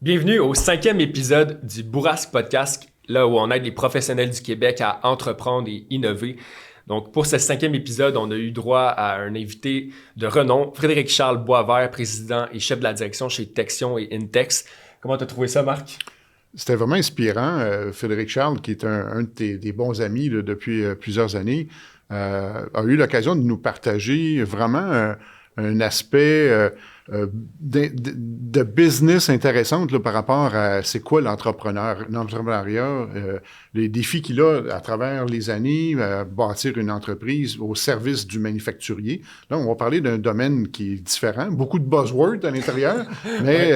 Bienvenue au 5e épisode du Bourrasque Podcast, là où on aide les professionnels du Québec à entreprendre et innover. Donc, pour ce 5e épisode, on a eu droit à un invité de renom, Frédéric-Charles Boisvert, président et chef de la direction chez Texion et Intex. Comment tu as trouvé ça, Marc? C'était vraiment inspirant. Frédéric-Charles, qui est un de tes bons amis là, depuis plusieurs années, a eu l'occasion de nous partager vraiment un aspect de business intéressante là, par rapport à c'est quoi l'entrepreneuriat, les défis qu'il a à travers les années, bâtir une entreprise au service du manufacturier. Là, on va parler d'un domaine qui est différent, beaucoup de buzzwords à l'intérieur, mais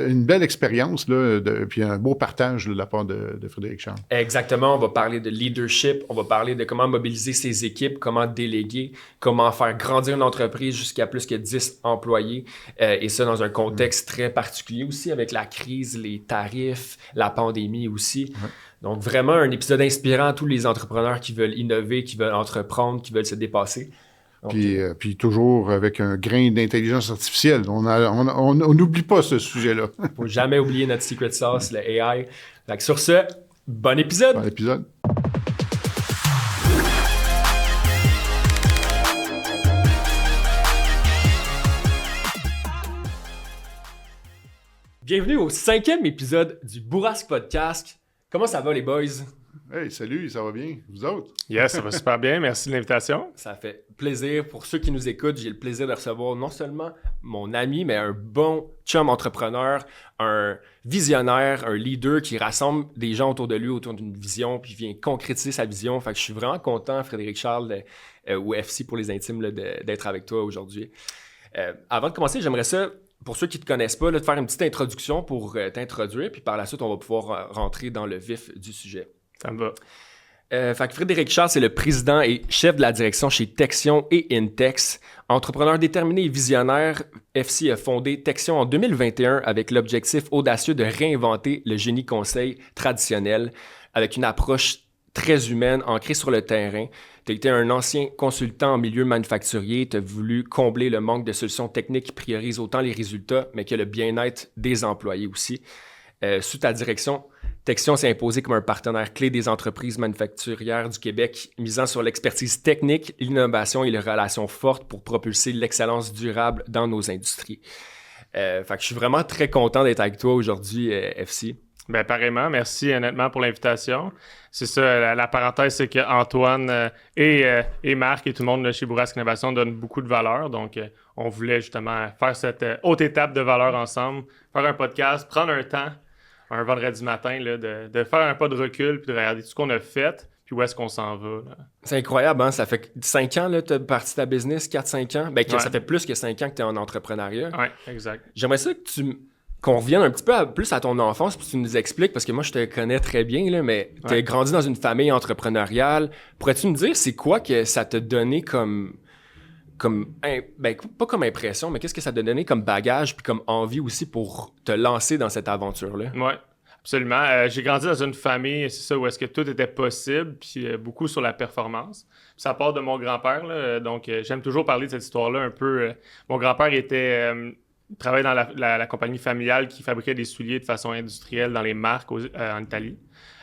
une belle expérience, là, puis un beau partage là, de la part de Frédéric Charles. Exactement, on va parler de leadership, on va parler de comment mobiliser ses équipes, comment déléguer, comment faire grandir une entreprise jusqu'à plus que 10 employés. Et ça dans un contexte très particulier aussi avec la crise, les tarifs, la pandémie aussi. Ouais. Donc vraiment un épisode inspirant à tous les entrepreneurs qui veulent innover, qui veulent entreprendre, qui veulent se dépasser. Donc, puis toujours avec un grain d'intelligence artificielle. On n'oublie pas ce sujet-là. Il ne faut jamais oublier notre secret sauce, le AI. Donc sur ce, bon épisode! Bon épisode! Bienvenue au 5e épisode du Bourrasque Podcast. Comment ça va les boys? Hey, salut, ça va bien? Vous autres? Yes, ça va super bien. Merci de l'invitation. Ça fait plaisir. Pour ceux qui nous écoutent, j'ai le plaisir de recevoir non seulement mon ami, mais un bon chum entrepreneur, un visionnaire, un leader qui rassemble des gens autour de lui, autour d'une vision, puis vient concrétiser sa vision. Fait que je suis vraiment content, Frédéric-Charles, ou FC pour les intimes, là, d'être avec toi aujourd'hui. Avant de commencer, j'aimerais ça, pour ceux qui ne te connaissent pas, là, de faire une petite introduction pour t'introduire, puis par la suite, on va pouvoir rentrer dans le vif du sujet. Ça me va. Fait que Frédéric-Charles, c'est le président et chef de la direction chez Texion et Intex. Entrepreneur déterminé et visionnaire, FC a fondé Texion en 2021 avec l'objectif audacieux de réinventer le génie conseil traditionnel avec une approche très humaine, ancrée sur le terrain. Tu as été un ancien consultant en milieu manufacturier, tu as voulu combler le manque de solutions techniques qui priorisent autant les résultats, mais que le bien-être des employés aussi. Sous ta direction, Texion s'est imposé comme un partenaire clé des entreprises manufacturières du Québec, misant sur l'expertise technique, l'innovation et les relations fortes pour propulser l'excellence durable dans nos industries. Fait que je suis vraiment très content d'être avec toi aujourd'hui, FC. Ben, pareillement. Merci honnêtement pour l'invitation. C'est ça, la parenthèse, c'est qu'Antoine et Marc et tout le monde de chez Bourrasque Innovation donnent beaucoup de valeur. Donc, on voulait justement faire cette haute étape de valeur ensemble, faire un podcast, prendre un temps, un vendredi matin, là, de faire un pas de recul puis de regarder tout ce qu'on a fait puis où est-ce qu'on s'en va. Là. C'est incroyable, hein? Ça fait 5 ans que tu as parti ta business, 4-5 ans. Ben, ça fait plus que 5 ans que tu es en entrepreneuriat. Oui, exact. J'aimerais ça qu'on revienne un petit peu plus à ton enfance, puis tu nous expliques, parce que moi, je te connais très bien, là, mais tu as grandi dans une famille entrepreneuriale. Pourrais-tu me dire, c'est quoi que ça t'a donné comme pas comme impression, mais qu'est-ce que ça t'a donné comme bagage, puis comme envie aussi pour te lancer dans cette aventure-là? Oui, absolument. J'ai grandi dans une famille, c'est ça, où est-ce que tout était possible, puis beaucoup sur la performance. Puis ça part de mon grand-père, là, donc j'aime toujours parler de cette histoire-là un peu. Mon grand-père travaillait dans la compagnie familiale qui fabriquait des souliers de façon industrielle dans les marques en Italie.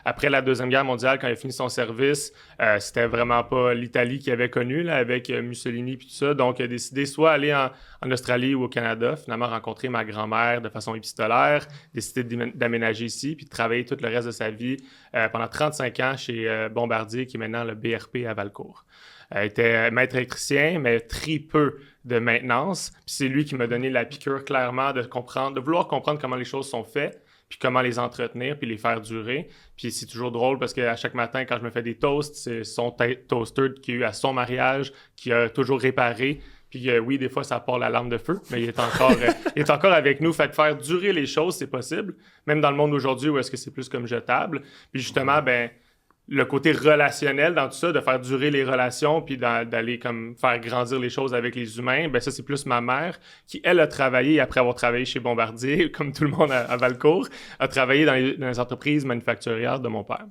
Après la Deuxième Guerre mondiale, quand il a fini son service, c'était vraiment pas l'Italie qu'il avait connue là, avec Mussolini et tout ça. Donc, il a décidé soit aller en Australie ou au Canada, finalement rencontrer ma grand-mère de façon épistolaire, décider d'aménager ici, puis de travailler tout le reste de sa vie pendant 35 ans chez Bombardier, qui est maintenant le BRP à Valcourt. Il était maître électricien, mais très peu de maintenance. Puis c'est lui qui m'a donné la piqûre clairement de vouloir comprendre comment les choses sont faites, puis comment les entretenir, puis les faire durer. Puis c'est toujours drôle parce qu'à chaque matin, quand je me fais des toasts, c'est son toaster qu'il a eu à son mariage, qui a toujours réparé. Puis oui, des fois, ça part la lampe de feu, mais il est encore avec nous. Fait que faire durer les choses, c'est possible. Même dans le monde d'aujourd'hui où est-ce que c'est plus comme jetable. Puis justement, le côté relationnel dans tout ça, de faire durer les relations puis d'aller comme faire grandir les choses avec les humains, ça, c'est plus ma mère qui, elle, a travaillé, après avoir travaillé chez Bombardier, comme tout le monde à Valcourt, a travaillé dans les entreprises manufacturières de mon père.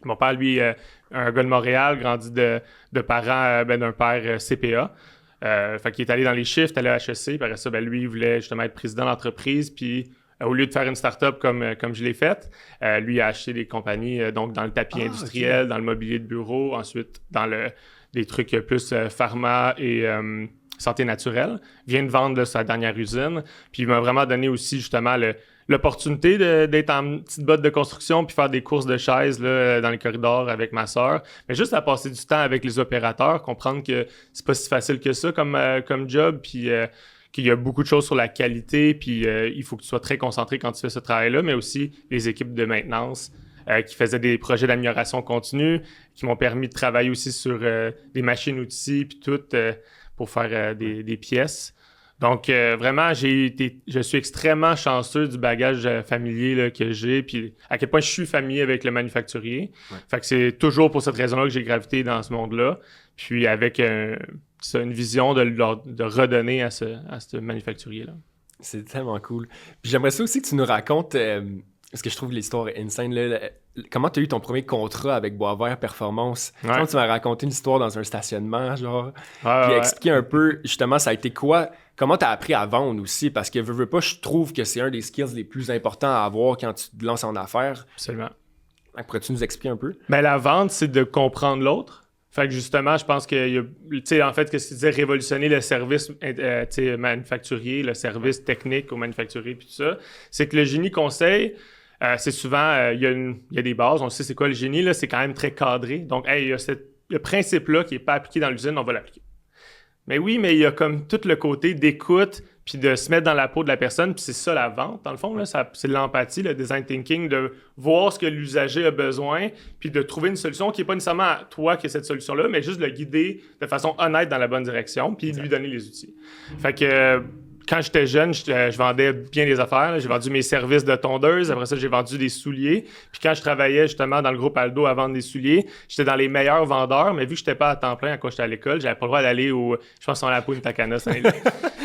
Mon père, lui, un gars de Montréal, grandi de parents d'un père CPA. Fait qu'il est allé dans les shifts, allé à HEC, puis après ça, lui, il voulait justement être président d'entreprise, puis au lieu de faire une start-up comme je l'ai faite, lui a acheté des compagnies donc dans le tapis industriel, dans le mobilier de bureau, ensuite dans des trucs plus pharma et santé naturelle. Vient de vendre sa dernière usine. Puis il m'a vraiment donné aussi justement l'opportunité d'être en petite botte de construction puis faire des courses de chaises là, dans les corridors avec ma sœur. Mais juste à passer du temps avec les opérateurs, comprendre que c'est pas si facile que ça comme job, puis qu'il y a beaucoup de choses sur la qualité, puis il faut que tu sois très concentré quand tu fais ce travail-là, mais aussi les équipes de maintenance qui faisaient des projets d'amélioration continue, qui m'ont permis de travailler aussi sur des machines-outils, puis tout, pour faire des pièces. Donc, vraiment, je suis extrêmement chanceux du bagage familier là, que j'ai, puis à quel point je suis familier avec le manufacturier. Ouais. Fait que c'est toujours pour cette raison-là que j'ai gravité dans ce monde-là, puis avec une vision de redonner à ce manufacturier-là. C'est tellement cool. Puis j'aimerais ça aussi que tu nous racontes, parce que je trouve l'histoire insane, là, comment tu as eu ton premier contrat avec Boisvert Performance? Ouais. Comment tu m'as raconté une histoire dans un stationnement, genre? Puis expliquer un peu, justement, ça a été quoi? Comment tu as appris à vendre aussi? Parce que veux pas, je trouve que c'est un des skills les plus importants à avoir quand tu te lances en affaires. Absolument. Donc, pourrais-tu nous expliquer un peu? Ben, la vente, c'est de comprendre l'autre. Fait que justement, je pense que, tu sais, en fait, que tu disais révolutionner le service manufacturier, le service technique au manufacturier, puis tout ça, c'est que le génie conseil, c'est souvent, il y a des bases, on sait c'est quoi le génie, là, c'est quand même très cadré. Donc, il y a le principe-là qui n'est pas appliqué dans l'usine, on va l'appliquer. Mais oui, mais il y a comme tout le côté d'écoute, puis de se mettre dans la peau de la personne, puis c'est ça la vente, dans le fond, là, c'est de l'empathie, le design thinking, de voir ce que l'usager a besoin, puis de trouver une solution qui n'est pas nécessairement à toi qui est cette solution-là, mais juste de le guider de façon honnête dans la bonne direction, puis de lui donner les outils. Fait que quand j'étais jeune, je vendais bien des affaires. Là. J'ai vendu mes services de tondeuse. Après ça, j'ai vendu des souliers. Puis quand je travaillais justement dans le groupe Aldo à vendre des souliers, j'étais dans les meilleurs vendeurs. Mais vu que j'étais pas à temps plein quand j'étais à l'école, j'avais pas le droit d'aller je pense, à la Punta Cana cette année-là.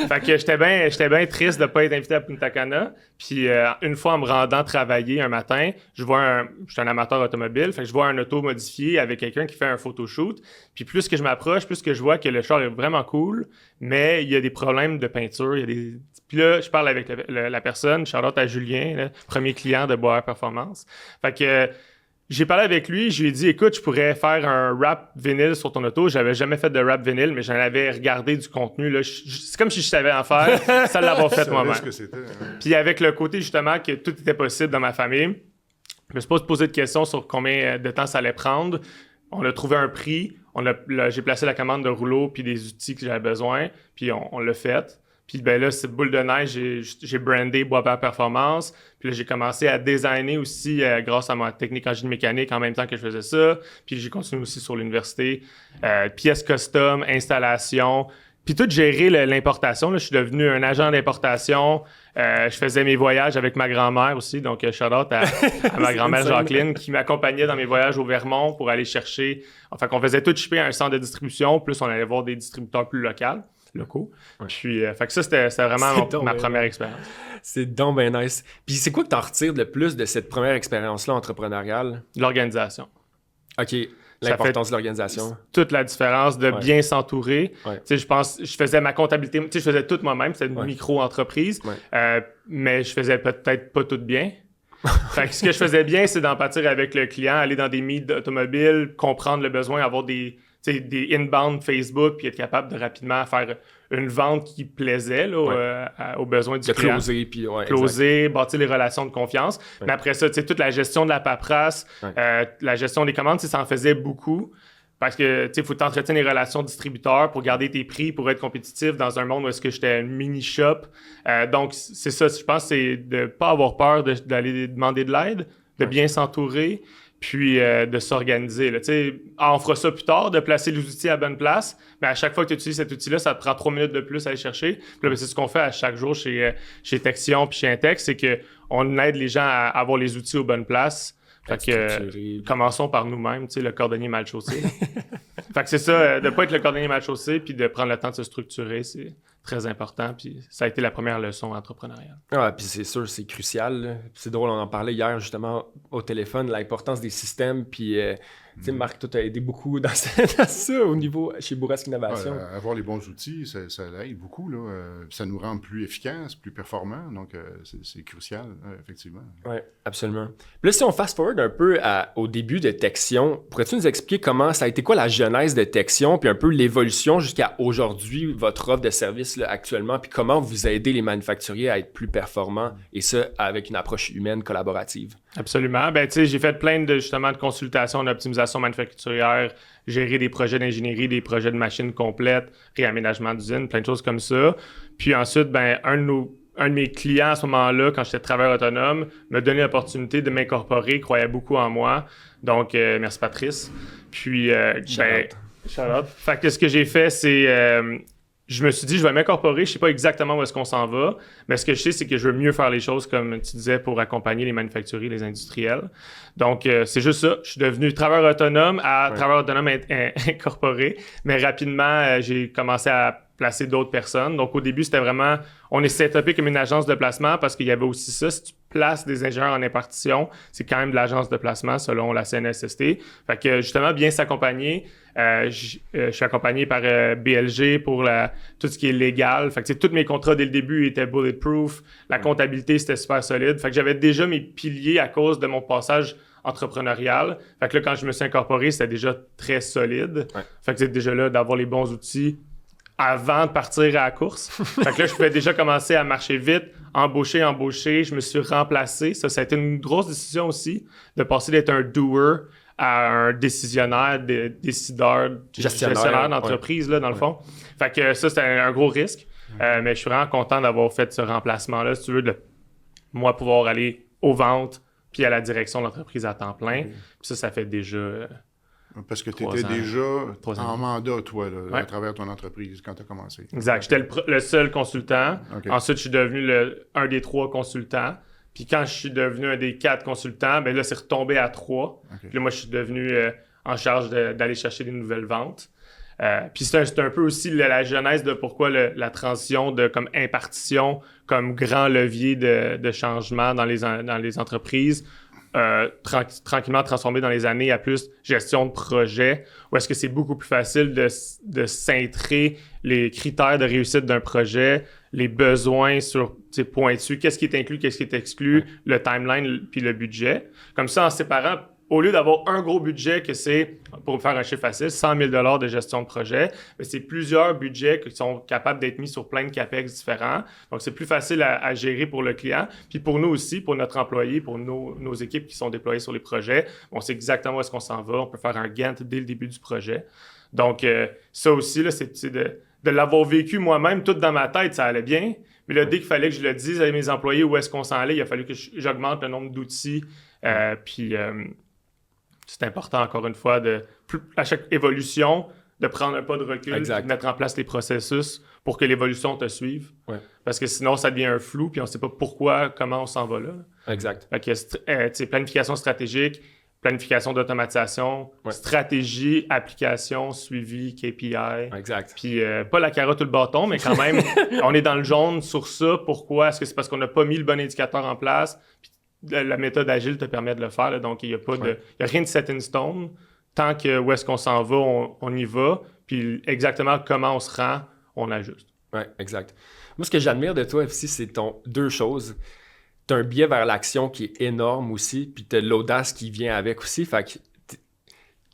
Fait que j'étais bien triste de pas être invité à Punta Cana. Puis une fois en me rendant travailler un matin, je suis un amateur automobile. Fait que je vois un auto modifié avec quelqu'un qui fait un photoshoot. Puis plus que je m'approche, plus que je vois que le char est vraiment cool, mais il y a des problèmes de peinture, Puis là, je parle avec la personne, shout-out à Julien, là, premier client de Boisvert Performance. Fait que j'ai parlé avec lui, je lui ai dit, écoute, je pourrais faire un wrap vinyle sur ton auto. J'avais jamais fait de wrap vinyle, mais j'en avais regardé du contenu. Là. C'est comme si je savais en faire, ça l'avoir fait moi-même. Ce que c'était, hein. Puis avec le côté justement que tout était possible dans ma famille, je me suis pas posé de questions sur combien de temps ça allait prendre. On a trouvé un prix, j'ai placé la commande de rouleau puis des outils que j'avais besoin, puis on l'a fait. Puis ben là, c'est boule de neige, j'ai brandé Boisvert Performance. Puis là, j'ai commencé à designer aussi grâce à ma technique en génie mécanique en même temps que je faisais ça. Puis j'ai continué aussi sur l'université. Pièces custom, installation. Puis tout gérer l'importation. Là, je suis devenu un agent d'importation. Je faisais mes voyages avec ma grand-mère aussi. Donc, shout-out à ma grand-mère Jacqueline qui m'accompagnait dans mes voyages au Vermont pour aller chercher... Enfin, qu'on faisait tout shipper à un centre de distribution. Plus, on allait voir des distributeurs plus locaux. Ouais. Puis, fait que ça, c'était vraiment ma première expérience. C'est donc bien nice. Puis, c'est quoi que tu en retires le plus de cette première expérience-là entrepreneuriale? L'organisation. OK. L'importance de l'organisation. Toute la différence de bien s'entourer. Ouais. Tu sais, je faisais ma comptabilité. Tu sais, je faisais tout moi-même. C'était une micro-entreprise. Ouais. Mais je faisais peut-être pas tout bien. Fait que ce que je faisais bien, c'est d'empathir avec le client, aller dans des meets d'automobile, comprendre le besoin, avoir des inbound Facebook, puis être capable de rapidement faire une vente qui plaisait là, aux besoins du client. Closer, puis closer, bâtir les relations de confiance. Ouais. Mais après ça, toute la gestion de la paperasse, la gestion des commandes, ça en faisait beaucoup. Parce que il faut t'entretenir les relations distributeurs pour garder tes prix, pour être compétitif dans un monde où est-ce que j'étais un mini-shop. Donc, c'est ça, je pense, c'est de ne pas avoir peur d'aller demander de l'aide, de bien s'entourer, puis de s'organiser. Là. On fera ça plus tard, de placer les outils à la bonne place, mais à chaque fois que tu utilises cet outil-là, ça te prend 3 minutes de plus à aller chercher. Puis là, c'est ce qu'on fait à chaque jour chez Texion puis chez Intex, c'est qu'on aide les gens à avoir les outils aux bonnes places. Fait que commençons par nous-mêmes, le cordonnier mal chaussé. Fait que c'est ça, de pas être le cordonnier mal chaussé puis de prendre le temps de se structurer, très important. Puis ça a été la première leçon entrepreneuriale. Ah, puis c'est sûr, c'est crucial, là. C'est drôle, on en parlait hier justement au téléphone, l'importance des systèmes. Puis, tu sais, Marc, toi, tu as aidé beaucoup dans ça au niveau chez Bourrasque Innovation. Avoir les bons outils, ça aide beaucoup. Là. Ça nous rend plus efficaces, plus performants. Donc, c'est crucial, effectivement. Oui, absolument. Puis là, si on fast-forward un peu au début de Texion, pourrais-tu nous expliquer comment ça a été quoi la genèse de Texion, puis un peu l'évolution jusqu'à aujourd'hui, votre offre de service là, actuellement, puis comment vous aidez les manufacturiers à être plus performants, et ça avec une approche humaine collaborative? Absolument. Ben, tu sais, j'ai fait plein de consultations d'optimisation manufacturière, gérer des projets d'ingénierie, des projets de machines complètes, réaménagement d'usines, plein de choses comme ça. Puis ensuite, ben, un de mes clients à ce moment-là, quand j'étais travailleur autonome, me donnait l'opportunité de m'incorporer, croyait beaucoup en moi. Donc, merci Patrice. Puis, shout out. Fait que ce que j'ai fait, c'est... je me suis dit, je vais m'incorporer. Je sais pas exactement où est-ce qu'on s'en va, mais ce que je sais, c'est que je veux mieux faire les choses, comme tu disais, pour accompagner les manufacturiers, les industriels. Donc, c'est juste ça. Je suis devenu travailleur autonome travailleur autonome incorporé, mais rapidement, j'ai commencé à placer d'autres personnes. Donc, au début, c'était vraiment... On est setupé comme une agence de placement parce qu'il y avait aussi ça. Si tu places des ingénieurs en impartition, c'est quand même de l'agence de placement selon la CNSST. Fait que, justement, bien s'accompagner. Je suis accompagné par BLG pour tout ce qui est légal. Fait que, tous mes contrats dès le début étaient bulletproof. La comptabilité, c'était super solide. Fait que j'avais déjà mes piliers à cause de mon passage entrepreneurial. Fait que là, quand je me suis incorporé, c'était déjà très solide. Ouais. Fait que c'est déjà là d'avoir les bons outils avant de partir à la course. Fait que là, je pouvais déjà commencer à marcher vite, embaucher. Je me suis remplacé. Ça a été une grosse décision aussi, de passer d'être un doer à un décisionnaire, décideur, gestionnaire d'entreprise, là, dans le fond. Fait que ça, c'était un gros risque. Mais je suis vraiment content d'avoir fait ce remplacement-là, si tu veux, de moi pouvoir aller aux ventes puis à la direction de l'entreprise à temps plein. Puis ça fait déjà... Parce que tu étais déjà en mandat, toi, là, à travers ton entreprise, quand tu as commencé. Exact. J'étais le seul consultant. Okay. Ensuite, je suis devenu un des 3 consultants. Puis quand je suis devenu un des 4 consultants, ben là, c'est retombé à 3. Okay. Puis là, moi, je suis devenu en charge d'aller chercher des nouvelles ventes. Puis c'est un peu aussi la genèse de pourquoi la transition de comme impartition comme grand levier de changement dans les entreprises. Tranquillement transformé dans les années à plus gestion de projet, où est-ce que c'est beaucoup plus facile de cintrer les critères de réussite d'un projet, les besoins sur pointus, qu'est-ce qui est inclus, qu'est-ce qui est exclu, le timeline puis le budget. Comme ça, en séparant, au lieu d'avoir un gros budget que c'est, pour faire un chiffre facile, 100 000 $ de gestion de projet, mais c'est plusieurs budgets qui sont capables d'être mis sur plein de CAPEX différents. Donc, c'est plus facile à gérer pour le client. Puis pour nous aussi, pour notre employé, pour nos équipes qui sont déployées sur les projets, on sait exactement où est-ce qu'on s'en va. On peut faire un Gantt dès le début du projet. Donc, ça aussi, là, c'est de l'avoir vécu moi-même, tout dans ma tête, ça allait bien. Mais là, dès qu'il fallait que je le dise à mes employés où est-ce qu'on s'en allait, il a fallu que j'augmente le nombre d'outils. Puis... c'est important, encore une fois, à chaque évolution, de prendre un pas de recul, de mettre en place les processus pour que l'évolution te suive. Ouais. Parce que sinon, ça devient un flou, puis on ne sait pas pourquoi, comment on s'en va là. Exact. Fait que, planification stratégique, planification d'automatisation, stratégie, application, suivi, KPI. Exact. Puis pas la carotte ou le bâton, mais quand même, on est dans le jaune sur ça. Pourquoi? Est-ce que c'est parce qu'on n'a pas mis le bon indicateur en place? Puis, la méthode agile te permet de le faire, là, donc il n'y a rien de set in stone. Tant que où est-ce qu'on s'en va, on y va. Puis exactement comment on se rend, on ajuste. Oui, exact. Moi, ce que j'admire de toi, FC, c'est deux choses. Tu as un biais vers l'action qui est énorme aussi, puis tu as l'audace qui vient avec aussi. Fait que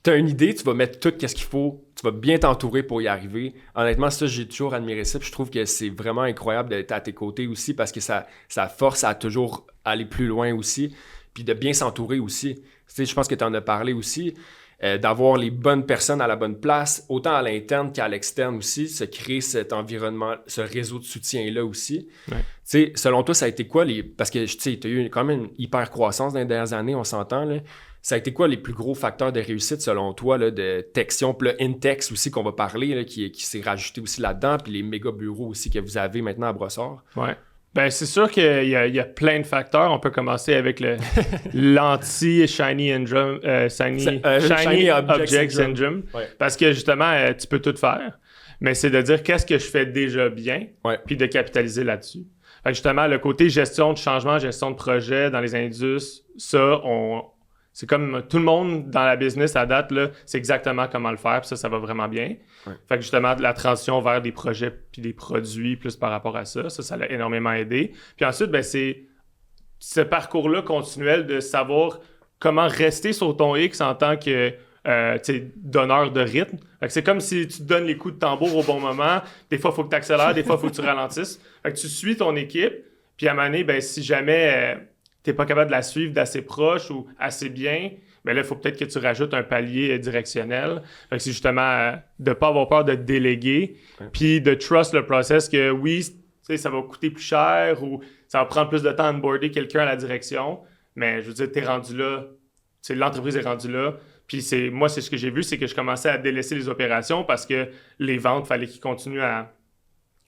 tu as une idée, tu vas mettre tout ce qu'il faut, tu vas bien t'entourer pour y arriver. Honnêtement, ça, j'ai toujours admiré ça, puis je trouve que c'est vraiment incroyable d'être à tes côtés aussi parce que ça force à toujours aller plus loin aussi, puis de bien s'entourer aussi. Tu sais, je pense que tu en as parlé aussi, d'avoir les bonnes personnes à la bonne place, autant à l'interne qu'à l'externe aussi, se créer cet environnement, ce réseau de soutien-là aussi. Ouais. Tu sais, selon toi, ça a été quoi parce que, tu sais, tu as eu quand même une hyper croissance dans les dernières années, on s'entend, là. Ça a été quoi les plus gros facteurs de réussite selon toi là, de Texion, puis le Intex aussi qu'on va parler, là, qui s'est rajouté aussi là-dedans, puis les méga bureaux aussi que vous avez maintenant à Brossard? Ouais. Ben, c'est sûr qu'il y a plein de facteurs. On peut commencer avec l'anti-Shiny Shiny Object Syndrome. Ouais. Parce que justement, tu peux tout faire. mais c'est de dire qu'est-ce que je fais déjà bien, puis de capitaliser là-dessus. Fait que justement, le côté gestion de changement, gestion de projet dans les industries, c'est comme tout le monde dans la business à date, là, c'est exactement comment le faire, puis ça va vraiment bien. Fait que justement, la transition vers des projets puis des produits plus par rapport à ça l'a énormément aidé. Puis ensuite, ben, c'est ce parcours-là continuel de savoir comment rester sur ton X en tant que donneur de rythme. Fait que c'est comme si tu te donnes les coups de tambour au bon moment. Des fois, il faut que tu accélères, des fois, il faut que tu ralentisses. Fait que tu suis ton équipe, puis à un moment donné, ben, si jamais tu n'es pas capable de la suivre d'assez proche ou assez bien, ben là, il faut peut-être que tu rajoutes un palier directionnel. Fait que c'est justement de ne pas avoir peur de déléguer, puis de trust le process que oui, ça va coûter plus cher ou ça va prendre plus de temps à onboarder quelqu'un à la direction, mais je veux dire, tu es rendu là, l'entreprise est rendue là. Puis moi, c'est ce que j'ai vu, c'est que je commençais à délaisser les opérations parce que les ventes, il fallait qu'ils continuent à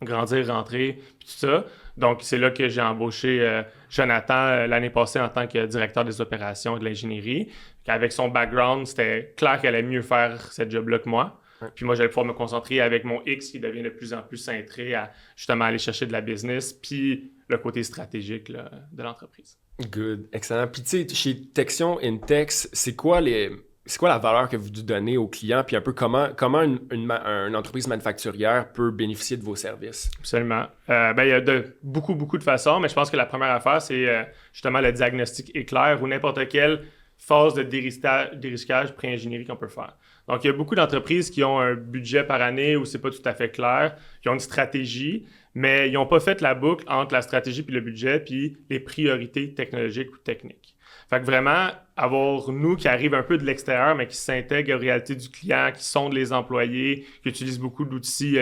grandir, rentrer, puis tout ça. Donc, c'est là que j'ai embauché Jonathan l'année passée en tant que directeur des opérations et de l'ingénierie. Avec son background, c'était clair qu'elle allait mieux faire cette job-là que moi. Puis moi, j'allais pouvoir me concentrer avec mon X qui devient de plus en plus cintré à justement aller chercher de la business, puis le côté stratégique là, de l'entreprise. Good, excellent. Puis tu sais, chez Texion Intex, c'est quoi la valeur que vous donnez aux clients, puis un peu comment une entreprise manufacturière peut bénéficier de vos services? Absolument. Il y a beaucoup de façons, mais je pense que la première affaire, c'est justement le diagnostic éclair ou n'importe quelle phase de dérisquage pré-ingénierie qu'on peut faire. Donc, il y a beaucoup d'entreprises qui ont un budget par année où c'est pas tout à fait clair, qui ont une stratégie, mais ils n'ont pas fait la boucle entre la stratégie puis le budget puis les priorités technologiques ou techniques. Fait que vraiment, avoir nous qui arrivent un peu de l'extérieur, mais qui s'intègrent aux réalités du client, qui sondent les employés, qui utilisent beaucoup d'outils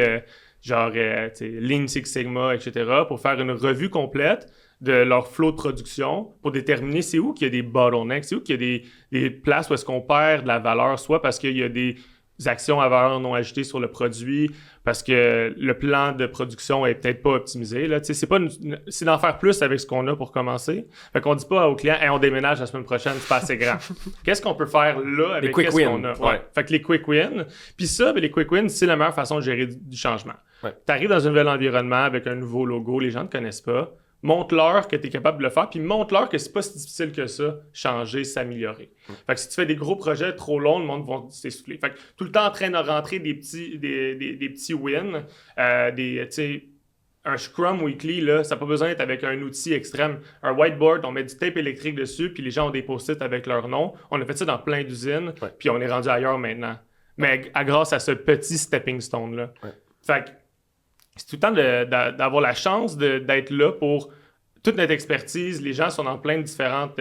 genre Lean Six Sigma, etc., pour faire une revue complète de leur flow de production, pour déterminer c'est où qu'il y a des bottlenecks, c'est où qu'il y a des places où est-ce qu'on perd de la valeur, soit parce qu'il y a des actions à valeur non ajoutée sur le produit, parce que le plan de production est peut-être pas optimisé. Là. C'est d'en faire plus avec ce qu'on a pour commencer. Fait qu'on dit pas aux clients hey, on déménage la semaine prochaine, c'est pas assez grand. Qu'est-ce qu'on peut faire là avec ce qu'on a? Ouais. Fait que les quick wins. Puis ça, les quick wins, c'est la meilleure façon de gérer du changement. Ouais. Tu arrives dans un nouvel environnement avec un nouveau logo, les gens ne te connaissent pas. Montre-leur que tu es capable de le faire, puis montre-leur que c'est pas si difficile que ça, changer, s'améliorer. Fait que si tu fais des gros projets trop longs, le monde va s'essouffler. Fait que tout le temps en train de rentrer des petits wins, un Scrum Weekly, là, ça n'a pas besoin d'être avec un outil extrême. Un whiteboard, on met du tape électrique dessus, puis les gens ont des post-it avec leur nom. On a fait ça dans plein d'usines, puis on est rendu ailleurs maintenant. Mais grâce à ce petit stepping stone-là. Fait que c'est tout le temps d'avoir la chance d'être là pour toute notre expertise. Les gens sont dans plein de différentes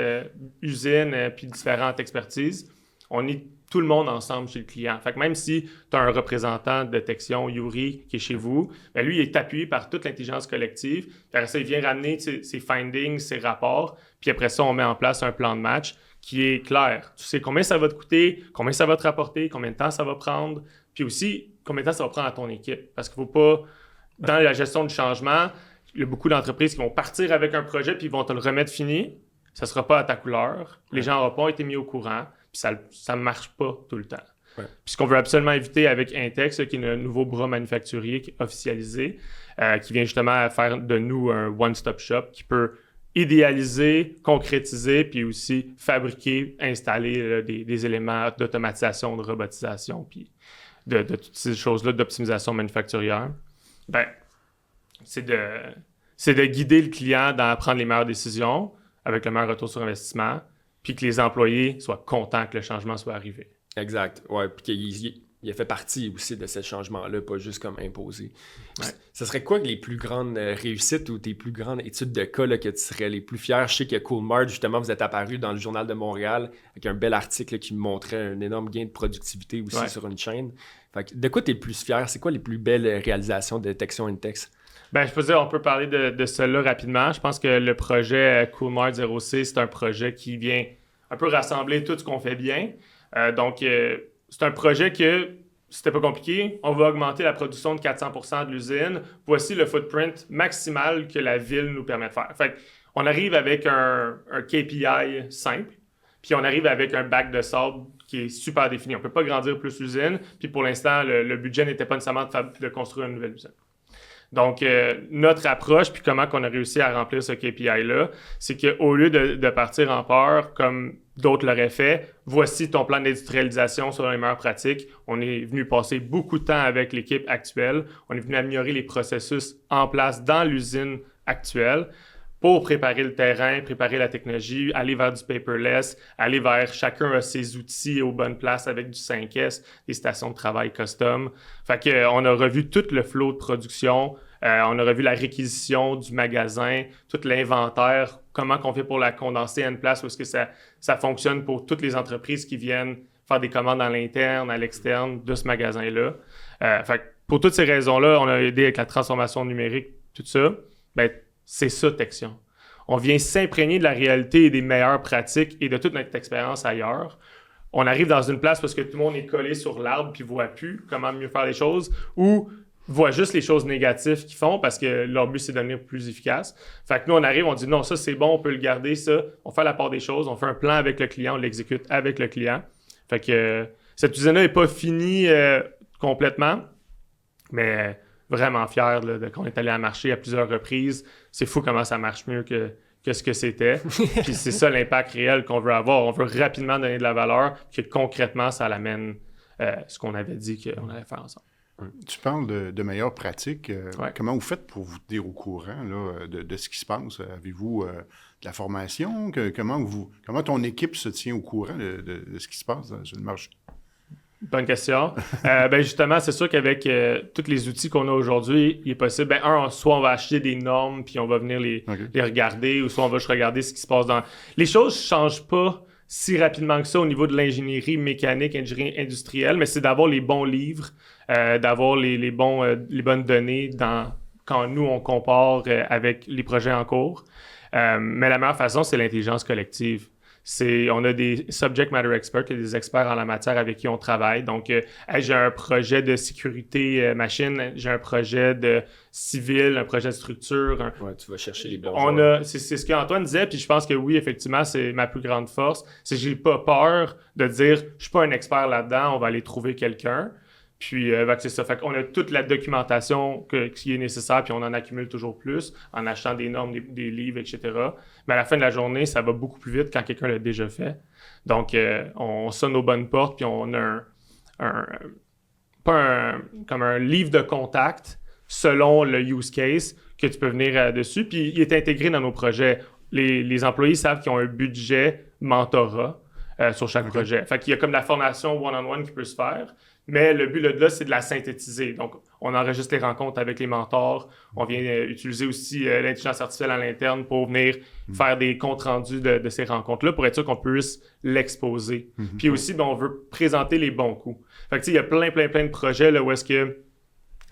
usines puis différentes expertises. On est tout le monde ensemble chez le client. Fait que même si tu as un représentant de Texion, Yuri, qui est chez vous, ben lui, il est appuyé par toute l'intelligence collective. Puis après ça, il vient ramener ses findings, ses rapports. Puis après ça, on met en place un plan de match qui est clair. Tu sais combien ça va te coûter, combien ça va te rapporter, combien de temps ça va prendre. Puis aussi, combien de temps ça va prendre à ton équipe. Parce qu'il ne faut pas... Dans la gestion du changement, il y a beaucoup d'entreprises qui vont partir avec un projet puis ils vont te le remettre fini. Ça ne sera pas à ta couleur. Les gens n'auront pas été mis au courant. Puis ça ne marche pas tout le temps. Puis ce qu'on veut absolument éviter avec Intex, qui est le nouveau bras manufacturier qui est officialisé, qui vient justement faire de nous un one-stop shop qui peut idéaliser, concrétiser, puis aussi fabriquer, installer des éléments d'automatisation, de robotisation, puis de toutes ces choses-là d'optimisation manufacturière. Ben, c'est de guider le client dans prendre les meilleures décisions avec le meilleur retour sur investissement, puis que les employés soient contents que le changement soit arrivé. Exact. Ouais, puis qu'il a fait partie aussi de ce changement-là, pas juste comme imposé. Ouais. Ce serait quoi les plus grandes réussites ou tes plus grandes études de cas là, que tu serais les plus fiers? Je sais que Coolmart, justement, vous êtes apparu dans le Journal de Montréal avec un bel article là, qui montrait un énorme gain de productivité aussi sur une chaîne. Fait que, de quoi tu es le plus fier? C'est quoi les plus belles réalisations de Texion Intex? Ben, je peux dire, on peut parler de cela rapidement. Je pense que le projet Coolmart 0C, c'est un projet qui vient un peu rassembler tout ce qu'on fait bien. Donc, c'est un projet que, c'était pas compliqué, on va augmenter la production de 400% de l'usine. Voici le footprint maximal que la ville nous permet de faire. Fait on arrive avec un KPI simple, puis on arrive avec un bac de sable qui est super défini. On ne peut pas grandir plus l'usine, puis pour l'instant, le budget n'était pas nécessairement de construire une nouvelle usine. Donc, notre approche, puis comment on a réussi à remplir ce KPI-là, c'est qu'au lieu de partir en peur, comme d'autres l'auraient fait, voici ton plan d'industrialisation selon les meilleures pratiques. On est venu passer beaucoup de temps avec l'équipe actuelle. On est venu améliorer les processus en place dans l'usine actuelle pour préparer le terrain, préparer la technologie, aller vers du paperless, aller vers chacun a ses outils aux bonnes places avec du 5S, des stations de travail custom. Fait qu'on a revu tout le flow de production, on a revu la réquisition du magasin, tout l'inventaire, comment qu'on fait pour la condenser à une place où est-ce que ça fonctionne pour toutes les entreprises qui viennent faire des commandes à l'interne, à l'externe de ce magasin-là. Fait que pour toutes ces raisons-là, on a aidé avec la transformation numérique, tout ça. Ben, c'est ça, Texion. On vient s'imprégner de la réalité et des meilleures pratiques et de toute notre expérience ailleurs. On arrive dans une place parce que tout le monde est collé sur l'arbre puis voit plus comment mieux faire les choses ou voit juste les choses négatives qu'ils font parce que leur but, c'est de devenir plus efficace. Fait que nous, on arrive, on dit non, ça, c'est bon, on peut le garder, ça. On fait la part des choses, on fait un plan avec le client, on l'exécute avec le client. Fait que cette usine-là n'est pas finie complètement, mais vraiment fier là, qu'on est allé à marcher à plusieurs reprises. C'est fou comment ça marche mieux que ce que c'était. Puis c'est ça l'impact réel qu'on veut avoir. On veut rapidement donner de la valeur, que concrètement, ça l'amène ce qu'on avait dit qu'on allait faire ensemble. Tu parles de meilleures pratiques. Ouais. Comment vous faites pour vous tenir au courant là, de ce qui se passe? Avez-vous de la formation? Comment ton équipe se tient au courant de ce qui se passe sur le marché? Bonne question. Ben justement, c'est sûr qu'avec tous les outils qu'on a aujourd'hui, il est possible, soit on va acheter des normes puis on va venir les regarder, ou soit on va juste regarder ce qui se passe dans... Les choses ne changent pas si rapidement que ça au niveau de l'ingénierie mécanique, ingénierie industrielle, mais c'est d'avoir les bons livres, d'avoir les bonnes données quand nous, on compare avec les projets en cours. Mais la meilleure façon, c'est l'intelligence collective. On a des subject matter experts, des experts en la matière avec qui on travaille. Donc, j'ai un projet de sécurité machine, j'ai un projet de civil, un projet de structure. Ouais, tu vas chercher les bons. C'est ce qu'Antoine disait, puis je pense que oui, effectivement, c'est ma plus grande force. C'est que j'ai pas peur de dire, je suis pas un expert là-dedans, on va aller trouver quelqu'un. Puis, c'est ça. Fait qu'on a toute la documentation qui est nécessaire, puis on en accumule toujours plus en achetant des normes, des livres, etc. Mais à la fin de la journée, ça va beaucoup plus vite quand quelqu'un l'a déjà fait. Donc, on sonne aux bonnes portes, puis on a comme un livre de contact selon le use case que tu peux venir dessus. Puis, il est intégré dans nos projets. Les employés savent qu'ils ont un budget mentorat sur chaque projet. Fait qu'il y a comme la formation one-on-one qui peut se faire. Mais le but là, c'est de la synthétiser. Donc, on enregistre les rencontres avec les mentors. On vient utiliser aussi l'intelligence artificielle à l'interne pour venir faire des comptes rendus de ces rencontres-là pour être sûr qu'on puisse l'exposer. Puis aussi, on veut présenter les bons coups. Fait que, tu sais, il y a plein de projets là, où est-ce que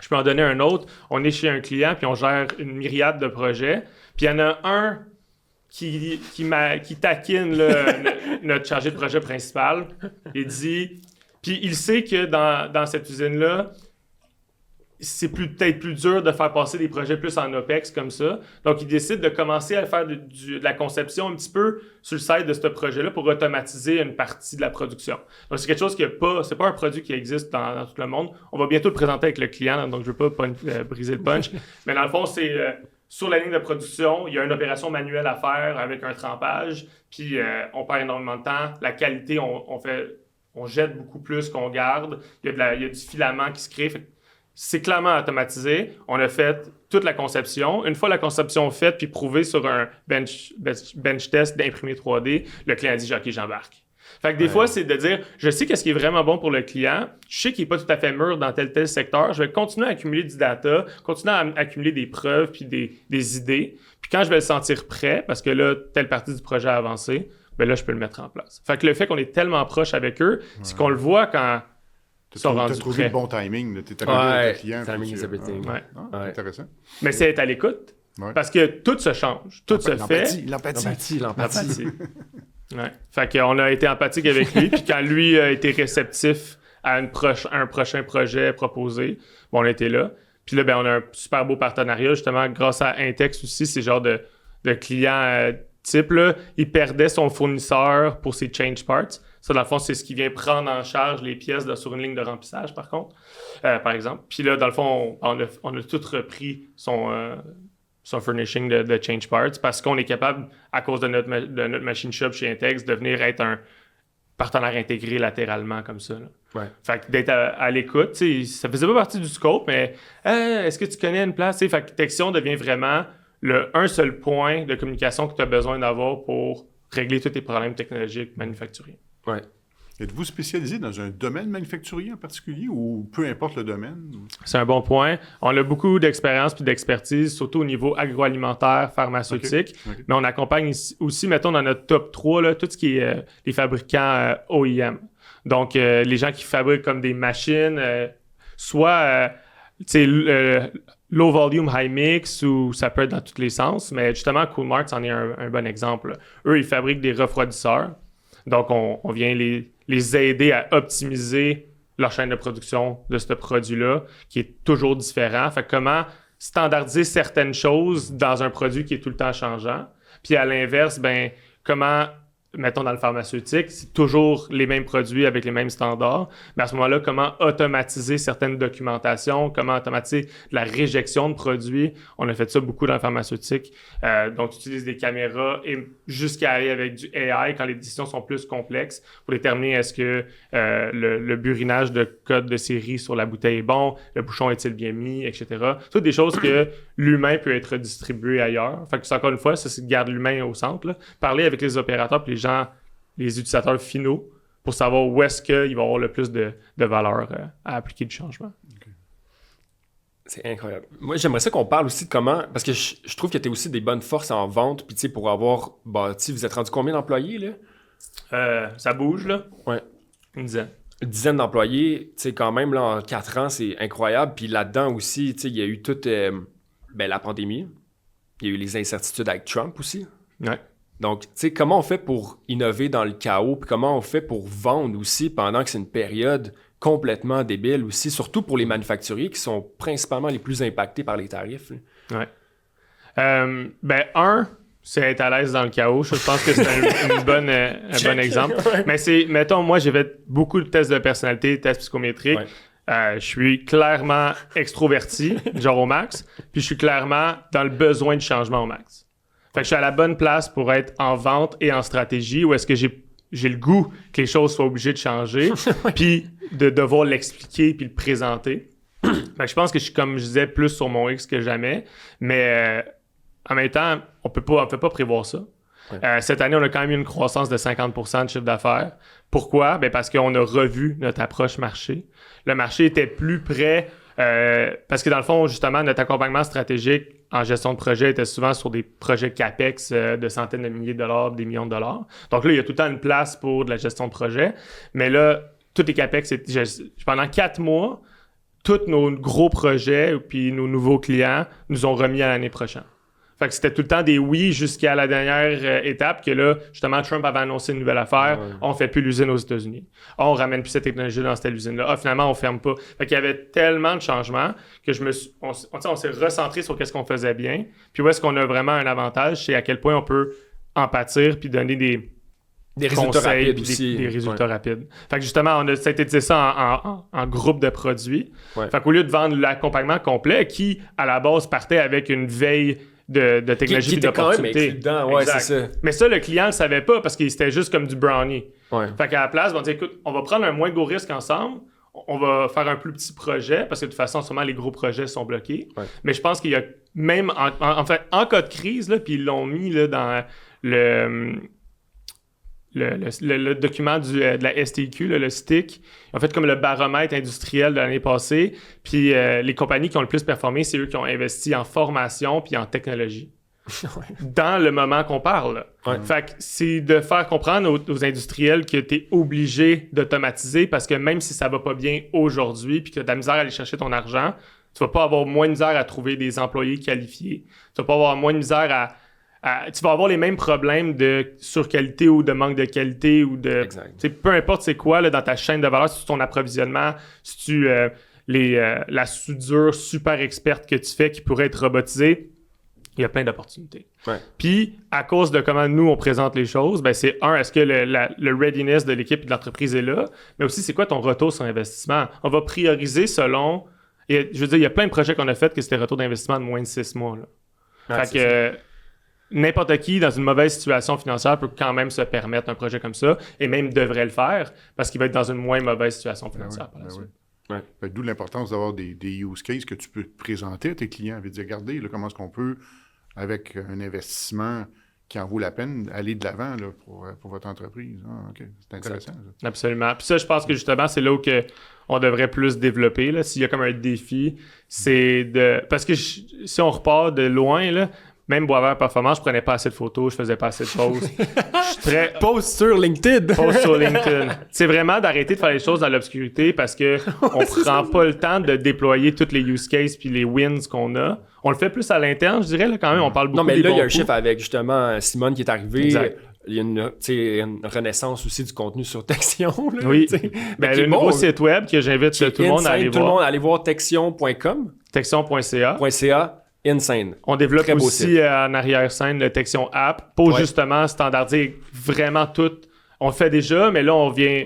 je peux en donner un autre. On est chez un client, puis on gère une myriade de projets. Puis il y en a un qui taquine là, notre chargé de projet principal. Il dit... Puis il sait que dans cette usine-là, c'est peut-être plus dur de faire passer des projets plus en OPEX comme ça. Donc, il décide de commencer à faire de la conception un petit peu sur le site de ce projet-là pour automatiser une partie de la production. Donc, c'est quelque chose c'est pas un produit qui existe dans tout le monde. On va bientôt le présenter avec le client, donc je veux pas briser le punch. Mais dans le fond, c'est... sur la ligne de production, il y a une opération manuelle à faire avec un trempage, puis on perd énormément de temps. La qualité, on jette beaucoup plus qu'on garde. Il y a du filament qui se crée. C'est clairement automatisé. On a fait toute la conception. Une fois la conception faite puis prouvée sur un bench test d'imprimé 3D, le client dit « OK, j'embarque ». Fait que des fois, c'est de dire « Je sais qu'est-ce qui est vraiment bon pour le client. Je sais qu'il n'est pas tout à fait mûr dans tel secteur. Je vais continuer à accumuler du data, continuer à accumuler des preuves puis des idées. Puis quand je vais le sentir prêt, parce que là, telle partie du projet a avancé, ben là, je peux le mettre en place. » Fait que le fait qu'on est tellement proche avec eux, c'est qu'on le voit quand ils sont rendus prêts. Tu as trouvé le bon timing. Tu es arrivé avec le client. Timing is everything. Intéressant. Mais c'est être à l'écoute. Parce que tout se change. Tout se fait. L'empathie. Ouais. Fait qu'on a été empathique avec lui. Puis quand lui a été réceptif à un prochain projet proposé, bon, on était là. Puis là, ben, on a un super beau partenariat, justement, grâce à Intex aussi. C'est genre de client... type, là, il perdait son fournisseur pour ses change parts. Ça, dans le fond, c'est ce qui vient prendre en charge les pièces sur une ligne de remplissage, par contre, par exemple. Puis là, dans le fond, on a tout repris son furnishing de change parts parce qu'on est capable, à cause de notre machine shop chez Intex, de venir être un partenaire intégré latéralement comme ça. Là. Ouais. Fait que d'être à l'écoute, ça faisait pas partie du scope, mais est-ce que tu connais une place? Fait que Texion devient vraiment un seul point de communication que tu as besoin d'avoir pour régler tous tes problèmes technologiques manufacturiers. Ouais. Êtes-vous spécialisé dans un domaine manufacturier en particulier ou peu importe le domaine? C'est un bon point. On a beaucoup d'expérience puis d'expertise, surtout au niveau agroalimentaire, pharmaceutique. Okay. Mais on accompagne aussi, mettons, dans notre top 3, là, tout ce qui est les fabricants OEM. Donc, les gens qui fabriquent comme des machines, soit low volume, high mix, ou ça peut être dans tous les sens. Mais justement, Coolmart, c'en est un bon exemple. Là. Eux, ils fabriquent des refroidisseurs. Donc, on vient les aider à optimiser leur chaîne de production de ce produit-là, qui est toujours différent. Fait que comment standardiser certaines choses dans un produit qui est tout le temps changeant. Puis à l'inverse, comment, mettons dans le pharmaceutique, c'est toujours les mêmes produits avec les mêmes standards. Mais à ce moment-là, comment automatiser certaines documentations, comment automatiser la réjection de produits. On a fait ça beaucoup dans le pharmaceutique. Donc, tu utilises des caméras et jusqu'à aller avec du AI quand les décisions sont plus complexes pour déterminer est-ce que le burinage de code de série sur la bouteille est bon, le bouchon est-il bien mis, etc. Toutes des choses que l'humain peut être distribué ailleurs. Fait que c'est encore une fois, ça, c'est de garder l'humain au centre. Là. Parler avec les opérateurs et les utilisateurs finaux pour savoir où est-ce qu'il va y avoir le plus de valeur à appliquer du changement. Okay. C'est incroyable. Moi, j'aimerais ça qu'on parle aussi de comment... Parce que je trouve que tu as aussi des bonnes forces en vente. Puis, tu sais, pour avoir... vous êtes rendu combien d'employés, là? Ça bouge, là. Ouais. Une dizaine d'employés. Tu sais, quand même, là, en 4 ans, c'est incroyable. Puis là-dedans aussi, tu sais, il y a eu toute la pandémie. Il y a eu les incertitudes avec Trump aussi. Ouais. Donc, tu sais, comment on fait pour innover dans le chaos, puis comment on fait pour vendre aussi pendant que c'est une période complètement débile aussi, surtout pour les manufacturiers qui sont principalement les plus impactés par les tarifs. Là. Ouais. C'est être à l'aise dans le chaos. Je pense que c'est un bon exemple. Ouais. Mais mettons, moi, j'ai fait beaucoup de tests de personnalité, tests psychométriques. Ouais. Je suis clairement extroverti, genre au max, puis je suis clairement dans le besoin de changement au max. Fait que je suis à la bonne place pour être en vente et en stratégie, où est-ce que j'ai le goût que les choses soient obligées de changer, puis de devoir l'expliquer puis le présenter. Fait que je pense que je suis, comme je disais, plus sur mon X que jamais, mais en même temps, on peut pas prévoir ça. Ouais. Cette année, on a quand même eu une croissance de 50% de chiffre d'affaires. Pourquoi? Parce qu'on a revu notre approche marché. Le marché était plus prêt parce que dans le fond, justement, notre accompagnement stratégique en gestion de projet était souvent sur des projets CAPEX de centaines de milliers de dollars, des millions de dollars. Donc là, il y a tout le temps une place pour de la gestion de projet. Mais là, tous les CAPEX, pendant 4 mois, tous nos gros projets puis nos nouveaux clients nous ont remis à l'année prochaine. Fait que c'était tout le temps des oui jusqu'à la dernière étape que là, justement, Trump avait annoncé une nouvelle affaire. Ouais. On fait plus l'usine aux États-Unis. On ramène plus cette technologie dans cette usine-là. Finalement, on ferme pas. Fait qu'il y avait tellement de changements que on s'est recentré sur qu'est-ce qu'on faisait bien. Puis où est-ce qu'on a vraiment un avantage, c'est à quel point on peut en pâtir puis donner des résultats rapides aussi. Des résultats rapides. Fait que justement, on a synthétisé ça en groupe de produits. Ouais. Fait qu'au lieu de vendre l'accompagnement complet, qui, à la base, partait avec une veille de technologie qui était quand même dedans, ouais, c'est ça. Mais ça, le client ne le savait pas parce qu'il c'était juste comme du brownie. Ouais. Fait qu'à la place, on dit écoute, on va prendre un moins gros risque ensemble, on va faire un plus petit projet parce que de toute façon, sûrement les gros projets sont bloqués. Ouais. Mais je pense qu'il y a même, en fait, en cas de crise, là, puis ils l'ont mis là, dans le document de la STQ, là, le STIC, en fait comme le baromètre industriel de l'année passée, puis les compagnies qui ont le plus performé, c'est eux qui ont investi en formation puis en technologie. Dans le moment qu'on parle. Ouais. Fait que c'est de faire comprendre aux industriels que tu es obligé d'automatiser parce que même si ça va pas bien aujourd'hui puis que tu as de la misère à aller chercher ton argent, tu vas pas avoir moins de misère à trouver des employés qualifiés. Tu vas pas avoir moins de misère tu vas avoir les mêmes problèmes de surqualité ou de manque de qualité ou de... Peu importe c'est quoi là, dans ta chaîne de valeur, si c'est ton approvisionnement, si tu la soudure super experte que tu fais qui pourrait être robotisée, il y a plein d'opportunités. Ouais. Puis, à cause de comment nous, on présente les choses, ben c'est est-ce que le readiness de l'équipe et de l'entreprise est là? Mais aussi, c'est quoi ton retour sur investissement? On va prioriser selon... Et, je veux dire, il y a plein de projets qu'on a fait que c'était retour d'investissement de moins de 6 mois. Là. Fait que n'importe qui, dans une mauvaise situation financière, peut quand même se permettre un projet comme ça, et même devrait le faire, parce qu'il va être dans une moins mauvaise situation financière par la suite. Ouais. D'où l'importance d'avoir des use cases que tu peux présenter à tes clients et dire, regardez, là, comment est-ce qu'on peut, avec un investissement qui en vaut la peine, aller de l'avant là, pour votre entreprise. Ah, OK, c'est intéressant. Ça. Absolument. Puis ça, je pense que justement, c'est là où on devrait plus développer. Là. S'il y a comme un défi, c'est de... Parce que si on repart de loin, là, même Boisvert Performance, je prenais pas assez de photos, je faisais pas assez de posts. Je suis très... Post sur LinkedIn! Post sur LinkedIn. C'est vraiment d'arrêter de faire les choses dans l'obscurité parce que on prend pas le temps de déployer toutes les use cases puis les wins qu'on a. On le fait plus à l'interne, je dirais, là, quand même. On parle beaucoup Non, mais des là, il y a un bons chiffre coups. avec, justement, Simone qui est arrivée. Exact. Il y a une renaissance aussi du contenu sur Texion. Là, Oui. t'sais. Ben, Qui est le nouveau bon, site web que j'invite tout le monde à aller Tout le voir. monde à aller voir texion.com. Texion.ca. Insane. On développe Très beau aussi site. en arrière-scène le Texion App pour justement standardiser vraiment tout. On le fait déjà, mais là, on vient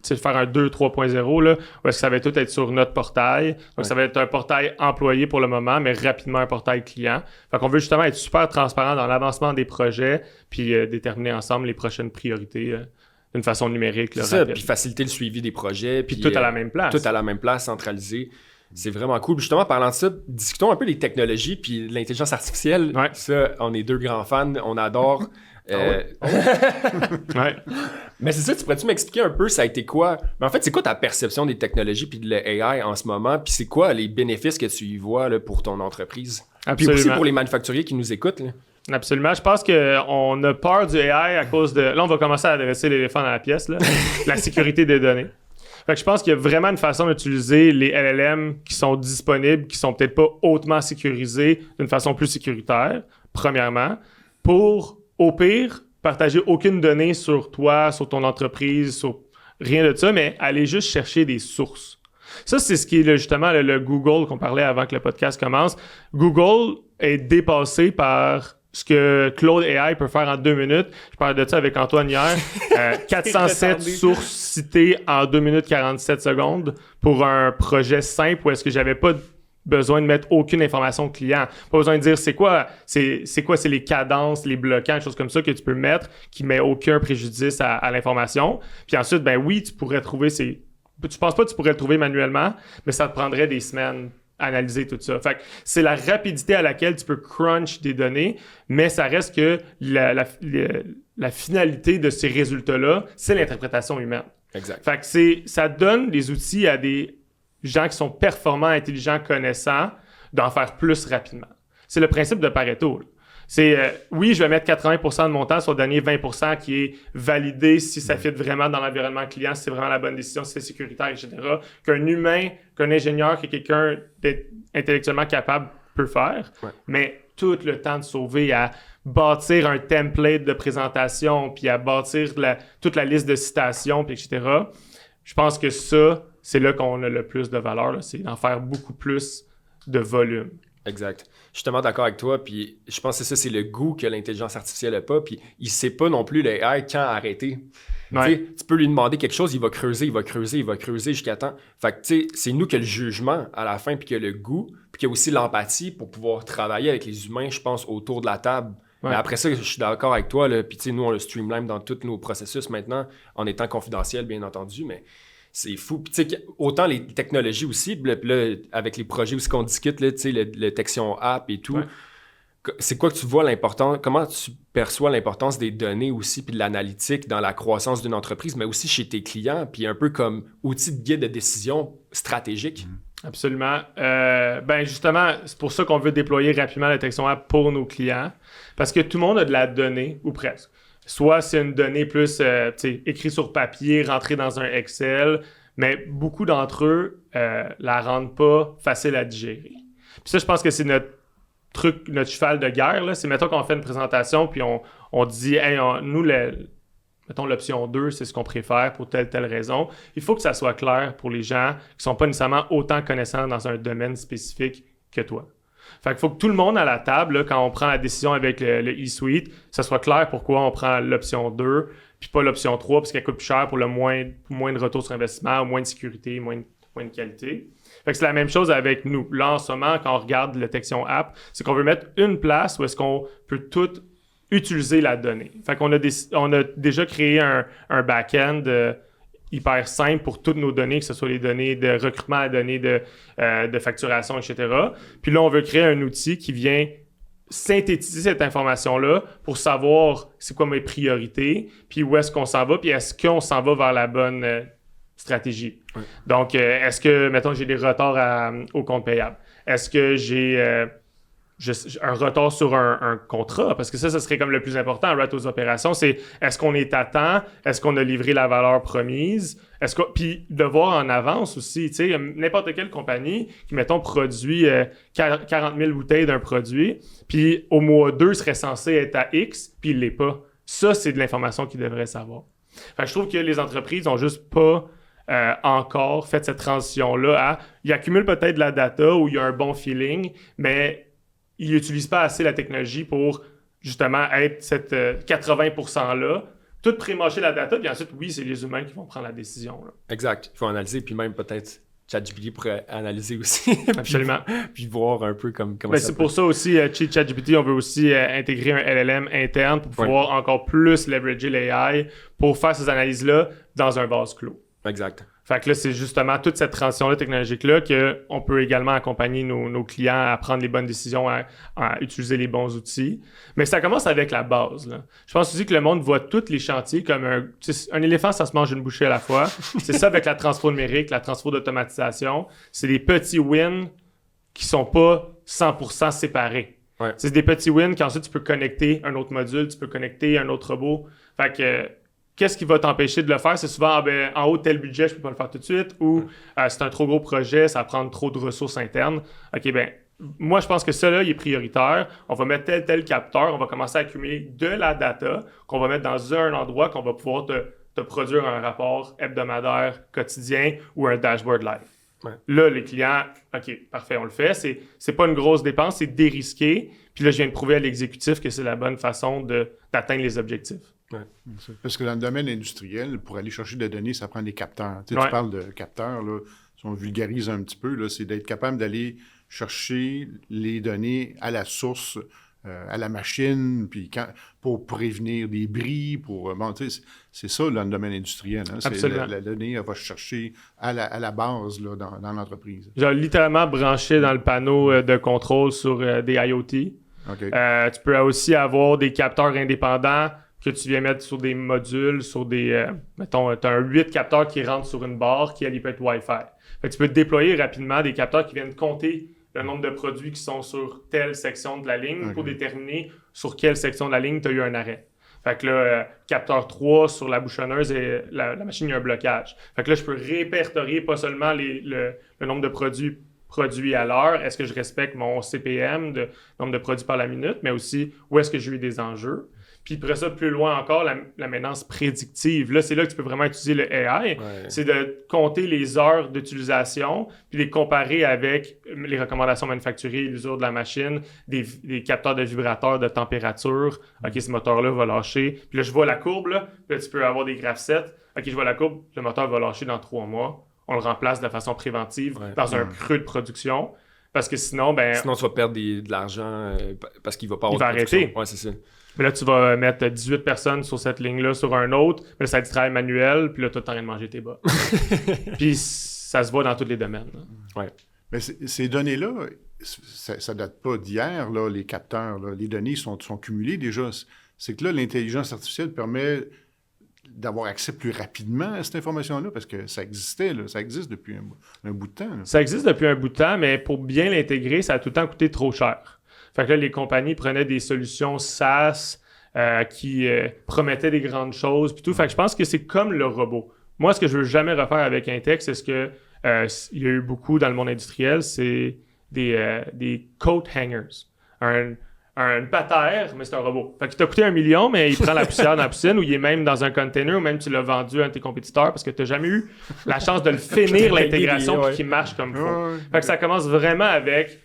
faire un 2, 3.0, là, où est-ce que ça va tout être sur notre portail. Donc, ça va être un portail employé pour le moment, mais rapidement un portail client. Fait qu'on veut justement être super transparent dans l'avancement des projets, puis déterminer ensemble les prochaines priorités d'une façon numérique. Là, C'est ça, rapide. puis faciliter le suivi des projets. Puis tout à la même place. Tout à la même place, centralisé. C'est vraiment cool. Puis justement, parlant de ça, discutons un peu des technologies puis de l'intelligence artificielle. Ouais. Ça, on est deux grands fans, on adore. Ouais. Mais c'est ça, tu pourrais-tu m'expliquer un peu ça a été quoi? Mais en fait, c'est quoi ta perception des technologies puis de l'AI en ce moment? Puis c'est quoi les bénéfices que tu y vois là, pour ton entreprise? Puis Absolument. aussi pour les manufacturiers qui nous écoutent. Là. Absolument. Je pense qu'on a peur du AI à cause de... Là, on va commencer à adresser l'éléphant dans la pièce, là. La sécurité des données. Fait que je pense qu'il y a vraiment une façon d'utiliser les LLM qui sont disponibles, qui sont peut-être pas hautement sécurisés d'une façon plus sécuritaire, premièrement, pour, au pire, partager aucune donnée sur toi, sur ton entreprise, sur rien de ça, mais aller juste chercher des sources. Ça, c'est ce qui est justement le Google qu'on parlait avant que le podcast commence. Google est dépassé par ce que Claude AI peut faire en 2 minutes. Je parlais de ça avec Antoine hier. 407 sources citées en 2 minutes 47 secondes pour un projet simple où est-ce que j'avais pas besoin de mettre aucune information client. Pas besoin de dire c'est quoi c'est les cadences, les bloquants, des choses comme ça que tu peux mettre qui met aucun préjudice à l'information. Puis ensuite, ben oui, tu pourrais trouver tu penses pas que tu pourrais le trouver manuellement, mais ça te prendrait des semaines analyser tout ça. Fait que c'est la rapidité à laquelle tu peux crunch des données, mais ça reste que la finalité de ces résultats-là, c'est l'interprétation humaine. Exact. Fait que ça donne des outils à des gens qui sont performants, intelligents, connaissants, d'en faire plus rapidement. C'est le principe de Pareto, là. C'est, oui, je vais mettre 80% de mon temps sur le dernier 20% qui est validé si ça fit vraiment dans l'environnement client, si c'est vraiment la bonne décision, si c'est sécuritaire, etc. Qu'un humain, qu'un ingénieur, que quelqu'un d'intellectuellement capable peut faire. Ouais. Mais tout le temps de sauver à bâtir un template de présentation, puis à bâtir toute la liste de citations, puis etc. Je pense que ça, c'est là qu'on a le plus de valeur, là, c'est d'en faire beaucoup plus de volume. Exact. Je suis tellement d'accord avec toi, puis je pense que c'est ça, c'est le goût que l'intelligence artificielle n'a pas, puis il sait pas non plus l'AI quand arrêter. Ouais. Tu peux lui demander quelque chose, il va creuser jusqu'à temps. Fait que tu sais, c'est nous qui avons le jugement à la fin, puis qui a le goût, puis qui a aussi l'empathie pour pouvoir travailler avec les humains, je pense, autour de la table. Ouais. Mais après ça, je suis d'accord avec toi, là, puis tu sais, nous, on le streamline dans tous nos processus maintenant, en étant confidentiel, bien entendu, mais... C'est fou. Puis, tu sais, autant les technologies aussi, puis là, avec les projets aussi qu'on discute, là, tu sais, le Texion App et tout, c'est quoi que tu vois l'importance, comment tu perçois l'importance des données aussi, puis de l'analytique dans la croissance d'une entreprise, mais aussi chez tes clients, puis un peu comme outil de guide de décision stratégique? Absolument. Ben justement, c'est pour ça qu'on veut déployer rapidement la Texion App pour nos clients, parce que tout le monde a de la donnée, ou presque. Soit c'est une donnée plus écrite sur papier, rentrée dans un Excel, mais beaucoup d'entre eux la rendent pas facile à digérer. Puis ça, je pense que c'est notre cheval de guerre. Là. C'est mettons qu'on fait une présentation, puis on dit hey, nous, mettons l'option 2, c'est ce qu'on préfère pour telle raison. Il faut que ça soit clair pour les gens qui sont pas nécessairement autant connaissants dans un domaine spécifique que toi. Fait qu'il faut que tout le monde à la table, là, quand on prend la décision avec le e-suite, ça soit clair pourquoi on prend l'option 2 puis pas l'option 3 parce qu'elle coûte plus cher pour moins de retour sur investissement, moins de sécurité, moins de qualité. Fait que c'est la même chose avec nous. Là, en ce moment, quand on regarde le Texion App, c'est qu'on veut mettre une place où est-ce qu'on peut tout utiliser la donnée. Fait qu'on a déjà créé un back-end hyper simple pour toutes nos données, que ce soit les données de recrutement, les données de facturation, etc. Puis là, on veut créer un outil qui vient synthétiser cette information-là pour savoir c'est quoi mes priorités, puis où est-ce qu'on s'en va, puis est-ce qu'on s'en va vers la bonne stratégie. Oui. Donc, est-ce que, mettons, j'ai des retards au compte payable? Est-ce que j'ai un retard sur un contrat? Parce que ça serait comme le plus important, right, aux opérations, c'est est-ce qu'on est à temps? Est-ce qu'on a livré la valeur promise? Puis de voir en avance aussi, tu sais, n'importe quelle compagnie qui, mettons, produit 40 000 bouteilles d'un produit, puis au mois 2 serait censé être à X, puis il l'est pas. Ça, c'est de l'information qu'ils devraient savoir. Fait que je trouve que les entreprises ont juste pas encore fait cette transition-là ils accumulent peut-être de la data où il y a un bon feeling, mais ils n'utilisent pas assez la technologie pour justement être cette 80%-là. Tout pré-mâcher la data, puis ensuite, oui, c'est les humains qui vont prendre la décision. Là. Exact. Il faut analyser, puis même peut-être ChatGPT pourrait analyser aussi. Absolument. puis voir un peu comment ça c'est pour ça aussi, ChatGPT, on veut aussi intégrer un LLM interne pour pouvoir encore plus leverager l'AI pour faire ces analyses-là dans un vase clos. Exact. Fait que là, c'est justement toute cette transition-là technologique-là qu'on peut également accompagner nos clients à prendre les bonnes décisions, à utiliser les bons outils. Mais ça commence avec la base. Là. Je pense aussi que le monde voit tous les chantiers comme un éléphant, ça se mange une bouchée à la fois. C'est ça avec la transfo numérique, la transfo d'automatisation. C'est des petits wins qui sont pas 100% séparés. Ouais. C'est des petits wins qu'ensuite tu peux connecter un autre module, tu peux connecter un autre robot. Fait que qu'est-ce qui va t'empêcher de le faire? C'est souvent, en haut, tel budget, je peux pas le faire tout de suite, ou c'est un trop gros projet, ça va prendre trop de ressources internes. OK, moi, je pense que ça, là, il est prioritaire. On va mettre tel capteur, on va commencer à accumuler de la data qu'on va mettre dans un endroit qu'on va pouvoir te produire un rapport hebdomadaire, quotidien ou un dashboard live. Ouais. Là, les clients, OK, parfait, on le fait. C'est pas une grosse dépense, c'est dérisqué. Puis là, je viens de prouver à l'exécutif que c'est la bonne façon d'atteindre les objectifs. Ouais. Parce que dans le domaine industriel, pour aller chercher des données, ça prend des capteurs. Tu parles de capteurs, là, si on vulgarise un petit peu, là, c'est d'être capable d'aller chercher les données à la source, à la machine, puis pour prévenir des bris, c'est ça dans le domaine industriel. Hein, absolument. La donnée, elle va chercher à la base là, dans l'entreprise. J'ai littéralement branché dans le panneau de contrôle sur des IoT. Okay. Tu peux aussi avoir des capteurs indépendants que tu viens mettre sur des modules, sur des... mettons, tu as un 8 capteurs qui rentrent sur une barre qui, elle, peut être Wi-Fi. Fait que tu peux déployer rapidement des capteurs qui viennent compter le nombre de produits qui sont sur telle section de la ligne pour déterminer sur quelle section de la ligne tu as eu un arrêt. Fait que là, capteur 3 sur la bouchonneuse et la machine, il y a un blocage. Fait que là, je peux répertorier pas seulement le nombre de produits à l'heure, est-ce que je respecte mon CPM, nombre de produits par la minute, mais aussi où est-ce que j'ai eu des enjeux. Puis après ça, plus loin encore, la maintenance prédictive. Là, c'est là que tu peux vraiment utiliser le AI. Ouais. C'est de compter les heures d'utilisation, puis les comparer avec les recommandations manufacturières, l'usure de la machine, des capteurs de vibrateurs de température. OK, ce moteur-là va lâcher. Puis là, je vois la courbe, là tu peux avoir des graph-sets. OK, je vois la courbe, le moteur va lâcher dans 3 mois. On le remplace de façon préventive dans un creux de production. Parce que sinon, sinon, tu vas perdre de l'argent parce qu'il va pas avoir de production. Il va arrêter. Ouais, c'est ça. Mais là, tu vas mettre 18 personnes sur cette ligne-là, sur un autre. Mais là, ça a du travail manuel. Puis là, toi, t'es en train de manger tes bas. Puis ça se voit dans tous les domaines. Oui. Mais ces données-là, ça date pas d'hier, là, les capteurs. Là. Les données sont cumulées déjà. C'est que là, l'intelligence artificielle permet d'avoir accès plus rapidement à cette information-là, parce que ça existait, là, ça existe depuis un bout de temps. Là. Ça existe depuis un bout de temps, mais pour bien l'intégrer, ça a tout le temps coûté trop cher. Fait que là, les compagnies prenaient des solutions SaaS qui promettaient des grandes choses, puis tout. Fait que je pense que c'est comme le robot. Moi, ce que je veux jamais refaire avec Intex, c'est ce que il y a eu beaucoup dans le monde industriel, c'est des coat hangers. Un patère, mais c'est un robot. Fait qu'il t'a coûté 1 million, mais il prend la poussière dans la piscine, ou il est même dans un container, ou même tu l'as vendu à un de tes compétiteurs parce que tu n'as jamais eu la chance de le finir, l'intégration, puis qu'il marche comme il faut. Fait que ça commence vraiment avec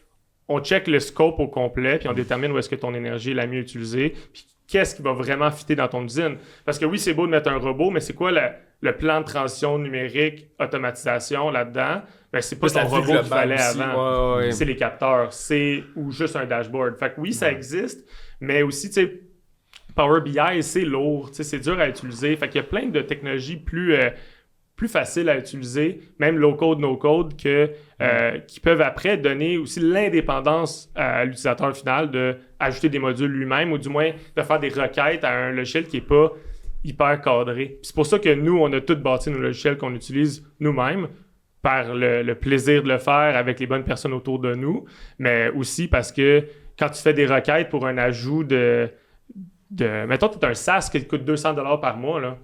on check le scope au complet, puis on détermine où est-ce que ton énergie est la mieux utilisée, puis qu'est-ce qui va vraiment fitter dans ton usine. Parce que oui, c'est beau de mettre un robot, mais c'est quoi le plan de transition numérique, automatisation là-dedans? Ben, c'est pas ton robot qu'il fallait avant. Ouais. C'est les capteurs, ou juste un dashboard. Fait que oui, ça existe, mais aussi, tu sais, Power BI, c'est lourd, tu sais, c'est dur à utiliser. Fait qu'il y a plein de technologies plus faciles à utiliser, même low-code, no-code, qui peuvent après donner aussi l'indépendance à l'utilisateur final d'ajouter des modules lui-même ou du moins de faire des requêtes à un logiciel qui n'est pas hyper cadré. Puis c'est pour ça que nous, on a tout bâti nos logiciels qu'on utilise nous-mêmes par le plaisir de le faire avec les bonnes personnes autour de nous, mais aussi parce que quand tu fais des requêtes pour un ajout mettons, tu as un SaaS qui te coûte 200$ par mois, là.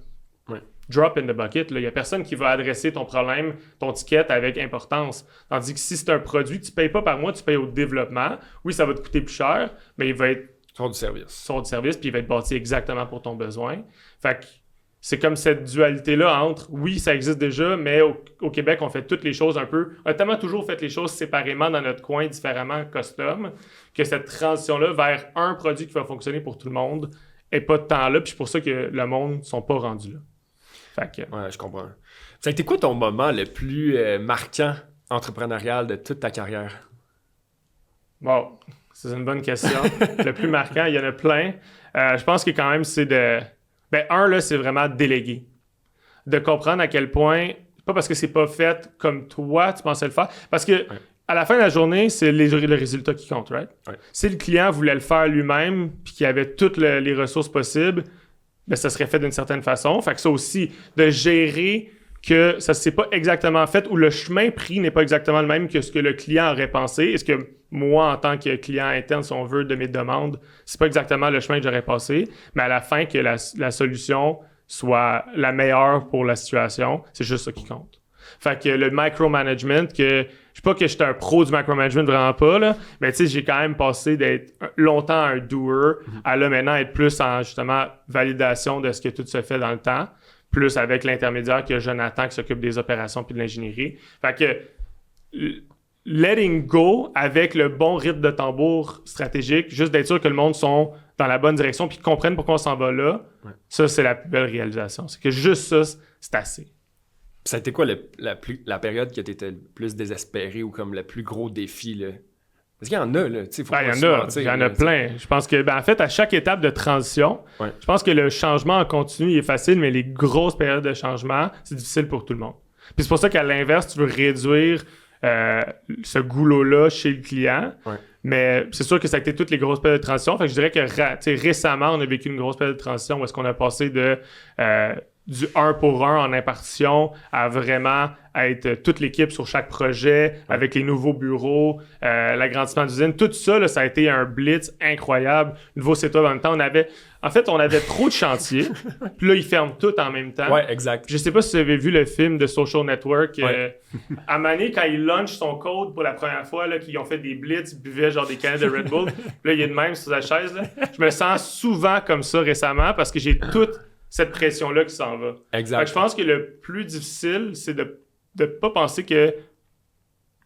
Ouais. Drop in the bucket. Il n'y a personne qui va adresser ton problème, ton ticket avec importance. Tandis que si c'est un produit que tu ne payes pas par mois, tu payes au développement. Oui, ça va te coûter plus cher, mais il va être Sort du service. Puis il va être bâti exactement pour ton besoin. Fait que c'est comme cette dualité-là entre, oui, ça existe déjà, mais au Québec, on fait toutes les choses un peu... On a tellement toujours fait les choses séparément dans notre coin, différemment, custom, que cette transition-là vers un produit qui va fonctionner pour tout le monde n'est pas de temps là. Puis c'est pour ça que le monde ne sont pas rendus là. Fait que... Ouais, je comprends. Ça a été quoi ton moment le plus marquant entrepreneurial de toute ta carrière? Bon, c'est une bonne question. Le plus marquant, il y en a plein. Je pense que quand même, c'est de... un, là, c'est vraiment déléguer. De comprendre à quel point, pas parce que c'est pas fait comme toi, tu pensais le faire, parce que à la fin de la journée, c'est le résultat qui compte, right? Ouais. Si le client voulait le faire lui-même, puis qu'il avait toutes les ressources possibles, ben, ça serait fait d'une certaine façon. Fait que ça aussi, de gérer que ça ne s'est pas exactement fait ou le chemin pris n'est pas exactement le même que ce que le client aurait pensé. Est-ce que moi, en tant que client interne, si on veut, de mes demandes, c'est pas exactement le chemin que j'aurais passé, mais à la fin, que la solution soit la meilleure pour la situation, c'est juste ça qui compte. Fait que le micromanagement, je sais pas que j'étais un pro du micromanagement, vraiment pas, là, mais tu sais, j'ai quand même passé d'être longtemps un doer à là maintenant être plus en justement validation de ce que tout se fait dans le temps, plus avec l'intermédiaire que Jonathan qui s'occupe des opérations puis de l'ingénierie. Fait que letting go avec le bon rythme de tambour stratégique, juste d'être sûr que le monde sont dans la bonne direction puis qu'ils comprennent pourquoi on s'en va là, ça, c'est la plus belle réalisation. C'est que juste ça, c'est assez. Ça a été quoi la période que tu étais le plus désespéré ou comme le plus gros défi, là? Parce qu'il y en a, là. Il y en a plein. Je pense que, en fait, à chaque étape de transition, je pense que le changement en continu est facile, mais les grosses périodes de changement, c'est difficile pour tout le monde. Puis c'est pour ça qu'à l'inverse, tu veux réduire ce goulot-là chez le client. Ouais. Mais c'est sûr que ça a été toutes les grosses périodes de transition. Fait que je dirais que récemment, on a vécu une grosse période de transition où est-ce qu'on a passé du 1 pour 1 en impartition à vraiment être toute l'équipe sur chaque projet, avec les nouveaux bureaux, l'agrandissement d'usine. Tout ça, là, ça a été un blitz incroyable. Nouveau setup en même temps. On avait trop de chantiers. Puis là, ils ferment tout en même temps. Ouais, exact. Je sais pas si vous avez vu le film de Social Network. À Mané, quand il launch son code pour la première fois, là, qu'ils ont fait des blitz, ils buvaient genre des canettes de Red Bull. Là, il est de même sur sa chaise. Là. Je me sens souvent comme ça récemment parce que j'ai toute cette pression-là qui s'en va. Exact. Fait que je pense que le plus difficile, c'est de ne pas penser que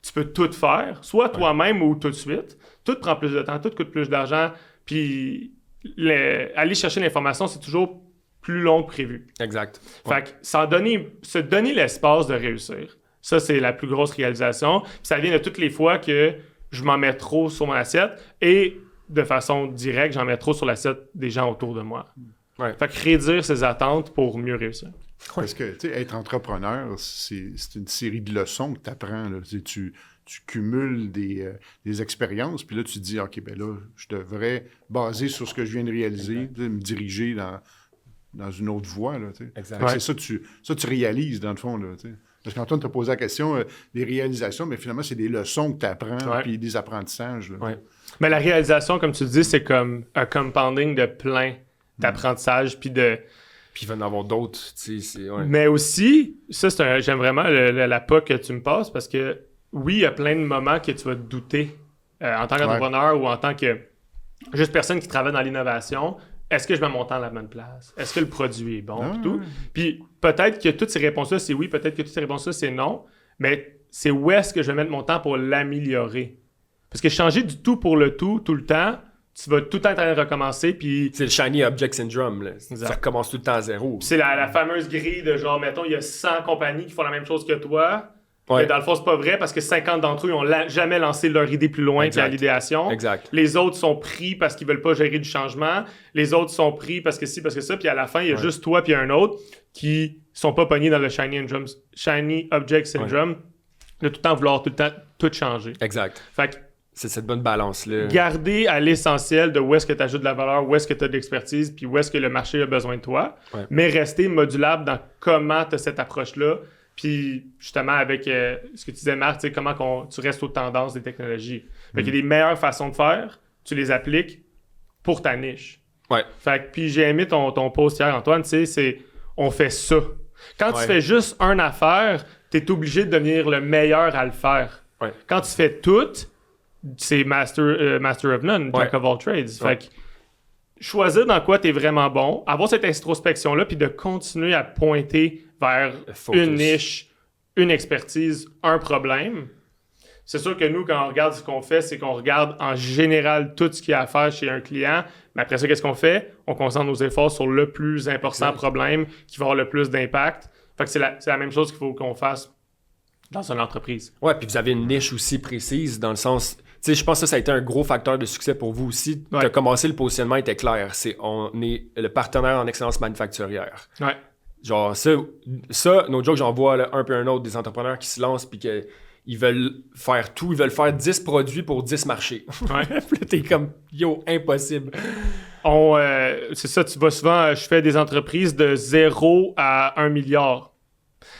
tu peux tout faire, soit toi-même ou tout de suite. Tout prend plus de temps, tout coûte plus d'argent. Puis aller chercher l'information, c'est toujours plus long que prévu. Exact. Fait que se donner l'espace de réussir. Ça, c'est la plus grosse réalisation. Puis ça vient de toutes les fois que je m'en mets trop sur mon assiette et de façon directe, j'en mets trop sur l'assiette des gens autour de moi. Ouais. Fait que réduire ses attentes pour mieux réussir. Parce que, tu sais, être entrepreneur, c'est une série de leçons que tu apprends. Tu cumules des expériences, puis là, tu te dis, OK, ben là, je devrais baser sur ce que je viens de réaliser, me diriger dans une autre voie. Là, exact. C'est ça que tu réalises, dans le fond. Là, parce qu'Antoine t'a posé la question des réalisations, mais finalement, c'est des leçons que tu apprends, puis des apprentissages. Là, mais la réalisation, comme tu dis, c'est comme un compounding de plein d'apprentissage, puis de... Puis il va y en avoir d'autres, tu sais. Mais aussi, ça, j'aime vraiment la PA que tu me passes, parce que oui, il y a plein de moments que tu vas te douter en tant qu'entrepreneur ou en tant que juste personne qui travaille dans l'innovation. Est-ce que je mets mon temps à la bonne place? Est-ce que le produit est bon? Puis tout. Puis peut-être que toutes ces réponses-là, c'est oui, peut-être que toutes ces réponses-là, c'est non, mais c'est où est-ce que je vais mettre mon temps pour l'améliorer? Parce que changer du tout pour le tout le temps, tu vas tout le temps être en train de recommencer. Puis C'est le Shiny Object Syndrome. Là. Ça recommence tout le temps à zéro. c'est la fameuse grille de genre, mettons, il y a 100 compagnies qui font la même chose que toi. Ouais. Mais dans le fond, c'est pas vrai parce que 50 d'entre eux n'ont jamais lancé leur idée plus loin que l'idéation. Exact. Les autres sont pris parce qu'ils veulent pas gérer du changement. Les autres sont pris parce que ci, parce que ça. Puis à la fin, il y a juste toi puis un autre qui sont pas pognés dans le Shiny Object Syndrome de tout le temps vouloir tout le temps tout changer. Exact. Fait que C'est cette bonne balance-là. garder à l'essentiel de où est-ce que tu ajoutes de la valeur, où est-ce que tu as de l'expertise, puis où est-ce que le marché a besoin de toi, mais rester modulable dans comment tu as cette approche-là. Puis justement, avec ce que tu disais, Marc, comment tu restes aux tendances des technologies. Fait qu'il y a des meilleures façons de faire, tu les appliques pour ta niche. Ouais. Fait que, puis j'ai aimé ton post hier, Antoine, c'est on fait ça. Quand tu fais juste une affaire, tu es obligé de devenir le meilleur à le faire. Ouais. Quand tu fais tout, c'est master of none, jack of all trades. Fait que choisir dans quoi tu es vraiment bon, avoir cette introspection-là, puis de continuer à pointer vers une niche, une expertise, un problème. C'est sûr que nous, quand on regarde ce qu'on fait, c'est qu'on regarde en général tout ce qu'il y a à faire chez un client. Mais après ça, qu'est-ce qu'on fait? On concentre nos efforts sur le plus important problème qui va avoir le plus d'impact. Fait que c'est la même chose qu'il faut qu'on fasse dans une entreprise. Ouais, puis vous avez une niche aussi précise dans le sens... Tu sais, je pense que ça a été un gros facteur de succès pour vous aussi. Tu as commencé, le positionnement était clair. On est le partenaire en excellence manufacturière. Ouais. Genre, ça no joke, j'en vois là, un peu un autre, des entrepreneurs qui se lancent puis qu'ils veulent faire tout. Ils veulent faire 10 produits pour 10 marchés. Ouais. Puis là, t'es comme, yo, impossible. C'est ça, tu vois souvent, je fais des entreprises de 0 à 1 milliard.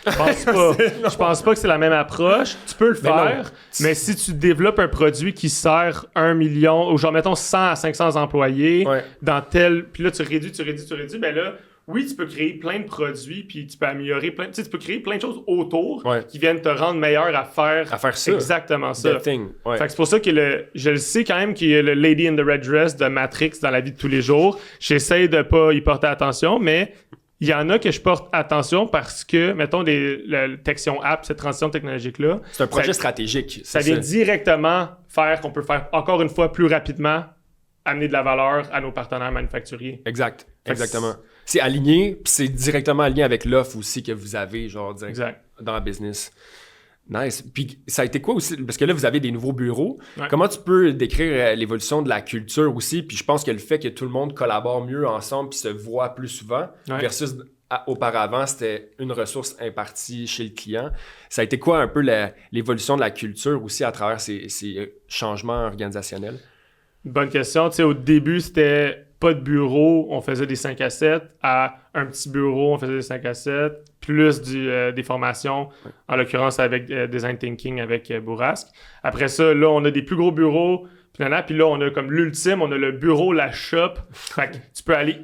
Je pense pas que c'est la même approche. Tu peux le faire, mais si tu développes un produit qui sert 1 million, ou genre mettons 100 à 500 employés, dans tel... Puis là, tu réduis, ben là, oui, tu peux créer plein de produits, puis tu peux améliorer plein... Tu sais, tu peux créer plein de choses autour qui viennent te rendre meilleur à faire ça. Exactement ça. Fait que c'est pour ça que je le sais quand même qu'il y a le Lady in the Red Dress de Matrix dans la vie de tous les jours. J'essaie de pas y porter attention, mais... Il y en a que je porte attention parce que, mettons, la Texion App, cette transition technologique-là... C'est un projet stratégique. Ça vient directement faire qu'on peut faire, encore une fois, plus rapidement, amener de la valeur à nos partenaires manufacturiers. Exact. Exactement. C'est aligné, puis c'est directement aligné avec l'offre aussi que vous avez, genre, dans la business. Nice. Puis ça a été quoi aussi? Parce que là, vous avez des nouveaux bureaux. Ouais. Comment tu peux décrire l'évolution de la culture aussi? Puis je pense que le fait que tout le monde collabore mieux ensemble puis se voit plus souvent versus auparavant, c'était une ressource impartie chez le client. Ça a été quoi un peu l'évolution de la culture aussi à travers ces changements organisationnels? Bonne question. Tu sais, au début, c'était pas de bureau, on faisait des 5 à 7, à un petit bureau, on faisait des 5 à 7, plus des formations, en l'occurrence avec Design Thinking avec Bourrasque. Après ça, là, on a des plus gros bureaux, puis là, on a comme l'ultime, on a le bureau, la shop. Fait que tu peux aller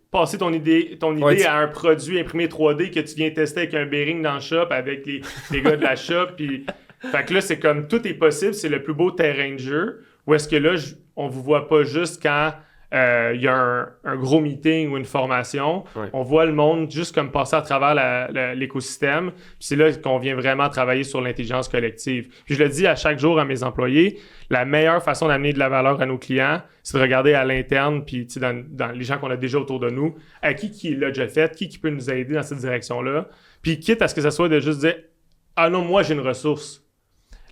passer ton idée à un produit imprimé 3D que tu viens tester avec un bearing dans le shop avec les gars de la shop. Puis... Fait que là, c'est comme tout est possible, c'est le plus beau terrain de jeu. Où est-ce que là, on vous voit pas juste quand il y a un gros meeting ou une formation. On voit le monde juste comme passer à travers l'écosystème. Puis c'est là qu'on vient vraiment travailler sur l'intelligence collective. Puis je le dis à chaque jour à mes employés, la meilleure façon d'amener de la valeur à nos clients, c'est de regarder à l'interne, puis dans les gens qu'on a déjà autour de nous, à qui l'a déjà fait, qui peut nous aider dans cette direction-là. Puis quitte à ce que ça soit de juste dire « Ah non, moi j'ai une ressource ».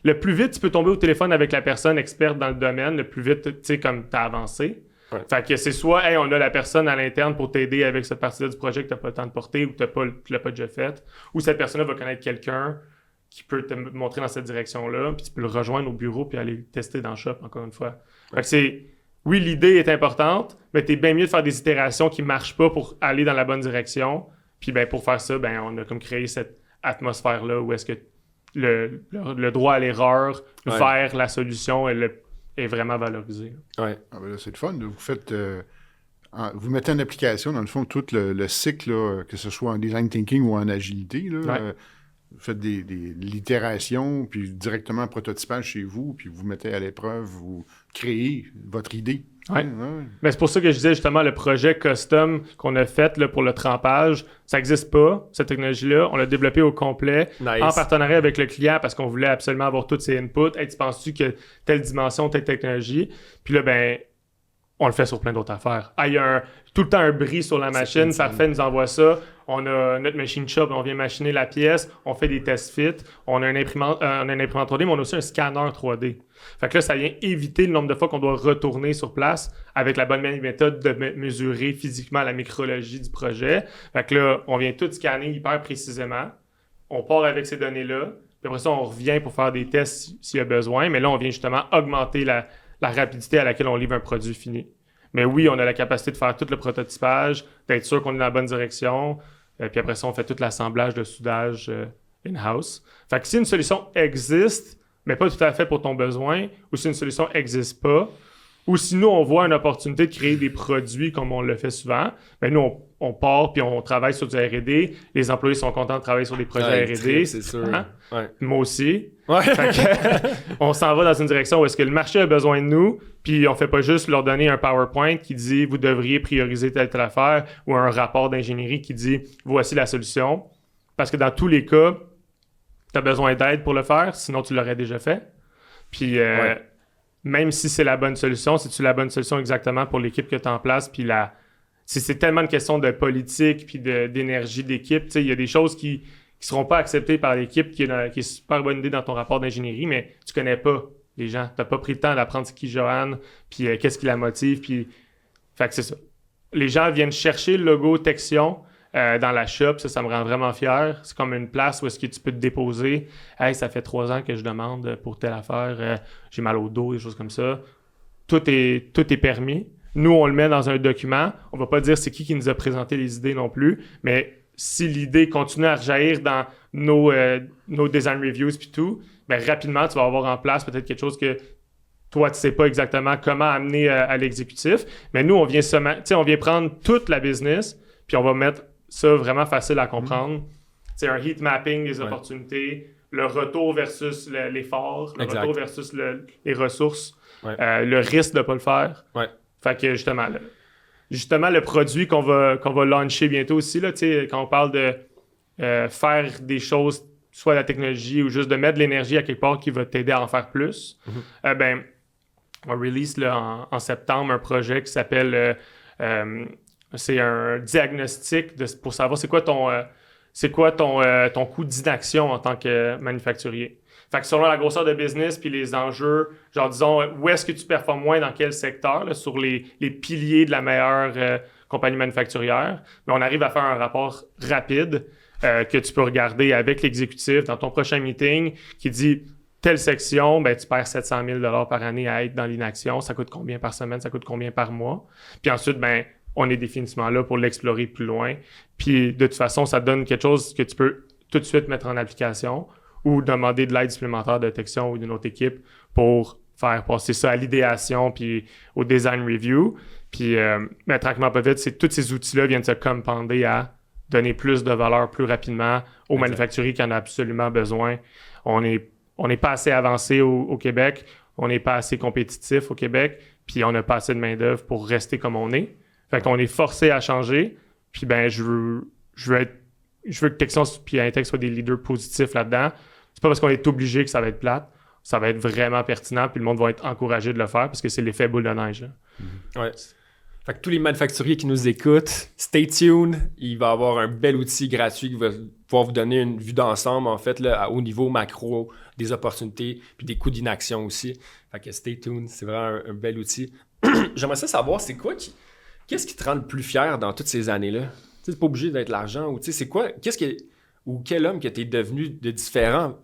Le plus vite tu peux tomber au téléphone avec la personne experte dans le domaine, le plus vite, tu sais, comme tu as avancé. Fait que c'est soit, hey, on a la personne à l'interne pour t'aider avec cette partie-là du projet que tu n'as pas le temps de porter ou que tu l'as pas déjà fait, ou cette personne-là va connaître quelqu'un qui peut te montrer dans cette direction-là, puis tu peux le rejoindre au bureau puis aller le tester dans le shop, encore une fois. Fait que oui, l'idée est importante, mais t'es bien mieux de faire des itérations qui marchent pas pour aller dans la bonne direction. Puis ben pour faire ça, ben on a comme créé cette atmosphère-là où est-ce que le droit à l'erreur vers la solution est vraiment valorisé. Ouais. Ah ben là, c'est le fun. Vous faites... vous mettez en application, dans le fond, tout le cycle, là, que ce soit en design thinking ou en agilité. Là, vous faites l'itération, puis directement un prototypage chez vous, puis vous mettez à l'épreuve, vous créez votre idée. Ouais. Mais c'est pour ça que je disais justement le projet custom qu'on a fait là, pour le trempage, ça n'existe pas, cette technologie-là. On l'a développé au complet en partenariat avec le client parce qu'on voulait absolument avoir tous ses inputs. Hey, tu penses-tu que telle dimension, telle technologie? Puis là, ben, on le fait sur plein d'autres affaires. Ah, il y a tout le temps un bris sur la machine, parfait, nous envoie ça. On a notre machine shop, on vient machiner la pièce, on fait des tests fit, on a un imprimante 3D, mais on a aussi un scanner 3D. Fait que là, ça vient éviter le nombre de fois qu'on doit retourner sur place avec la bonne méthode de mesurer physiquement la micrologie du projet. Fait que là, on vient tout scanner hyper précisément. On part avec ces données-là. Puis après ça, on revient pour faire des tests s'il y a besoin. Mais là, on vient justement augmenter la rapidité à laquelle on livre un produit fini. Mais oui, on a la capacité de faire tout le prototypage, d'être sûr qu'on est dans la bonne direction. Puis après ça, on fait tout l'assemblage de soudage in-house. Fait que si une solution existe, mais pas tout à fait pour ton besoin, ou si une solution n'existe pas, ou si nous, on voit une opportunité de créer des produits comme on le fait souvent, ben nous, on part puis on travaille sur du R&D. Les employés sont contents de travailler sur des projets R&D. C'est sûr. Hein? Ouais. Moi aussi. Ouais. Fait que, on s'en va dans une direction où est-ce que le marché a besoin de nous, puis on fait pas juste leur donner un PowerPoint qui dit « vous devriez prioriser telle affaire » ou un rapport d'ingénierie qui dit « voici la solution ». Parce que dans tous les cas, tu as besoin d'aide pour le faire, sinon tu l'aurais déjà fait. Puis même si c'est la bonne solution, c'est-tu la bonne solution exactement pour l'équipe que tu as en place, puis c'est tellement une question de politique puis d'énergie d'équipe. Il y a des choses qui seront pas acceptées par l'équipe, qui est super bonne idée dans ton rapport d'ingénierie, mais tu connais pas les gens. Tu n'as pas pris le temps d'apprendre c'est qui Joanne, puis qu'est-ce qui la motive. Puis... Fait que c'est ça. Les gens viennent chercher le logo Texion dans la shop. Ça me rend vraiment fier. C'est comme une place où est-ce que tu peux te déposer. « Hey, ça fait 3 ans que je demande pour telle affaire. J'ai mal au dos, des choses comme ça. » Tout est permis. Nous, on le met dans un document. On va pas dire c'est qui nous a présenté les idées non plus, mais si l'idée continue à rejaillir dans nos design reviews puis tout, ben rapidement, tu vas avoir en place peut-être quelque chose que toi, tu sais pas exactement comment amener à l'exécutif. Mais nous, on vient prendre toute la business puis on va mettre ça vraiment facile à comprendre. C'est un heat mapping des opportunités, le retour versus l'effort, le retour versus les ressources, le risque de ne pas le faire. Ouais. Fait que justement, le produit qu'on va lancer bientôt aussi, là, quand on parle de faire des choses, soit la technologie ou juste de mettre de l'énergie à quelque part qui va t'aider à en faire plus, on release là, en septembre un projet qui s'appelle... c'est un diagnostic pour savoir c'est quoi ton coût d'inaction en tant que manufacturier. Fait que selon la grosseur de business puis les enjeux, genre disons, où est-ce que tu performes moins dans quel secteur, là, sur les piliers de la meilleure compagnie manufacturière, mais on arrive à faire un rapport rapide que tu peux regarder avec l'exécutif dans ton prochain meeting qui dit telle section, ben tu perds 700 000 $ par année à être dans l'inaction, ça coûte combien par semaine, ça coûte combien par mois. Puis ensuite, ben on est définitivement là pour l'explorer plus loin. Puis de toute façon, ça donne quelque chose que tu peux tout de suite mettre en application ou demander de l'aide supplémentaire de Texion ou d'une autre équipe pour faire passer ça à l'idéation puis au design review. Puis mais tranquillement pas vite, tous ces outils-là viennent se componder à donner plus de valeur plus rapidement aux manufacturiers qui en ont absolument besoin. On n'est pas assez avancé au Québec, on n'est pas assez compétitif au Québec, puis on n'a pas assez de main-d'œuvre pour rester comme on est. Fait qu'on est forcé à changer, puis ben je veux que Texion puis Intex soient des leaders positifs là-dedans. C'est pas parce qu'on est obligé que ça va être plate, ça va être vraiment pertinent, puis le monde va être encouragé de le faire parce que c'est l'effet boule de neige. Ouais. Fait que tous les manufacturiers qui nous écoutent, stay tuned. Il va y avoir un bel outil gratuit qui va pouvoir vous donner une vue d'ensemble, en fait, là, au niveau macro, des opportunités, puis des coûts d'inaction aussi. Fait que stay tuned, c'est vraiment un bel outil. J'aimerais ça savoir, c'est quoi qu'est-ce qui te rend le plus fier dans toutes ces années-là? Tu sais, c'est pas obligé d'être l'argent, ou tu sais, c'est quoi, ou quel homme que t'es devenu de différent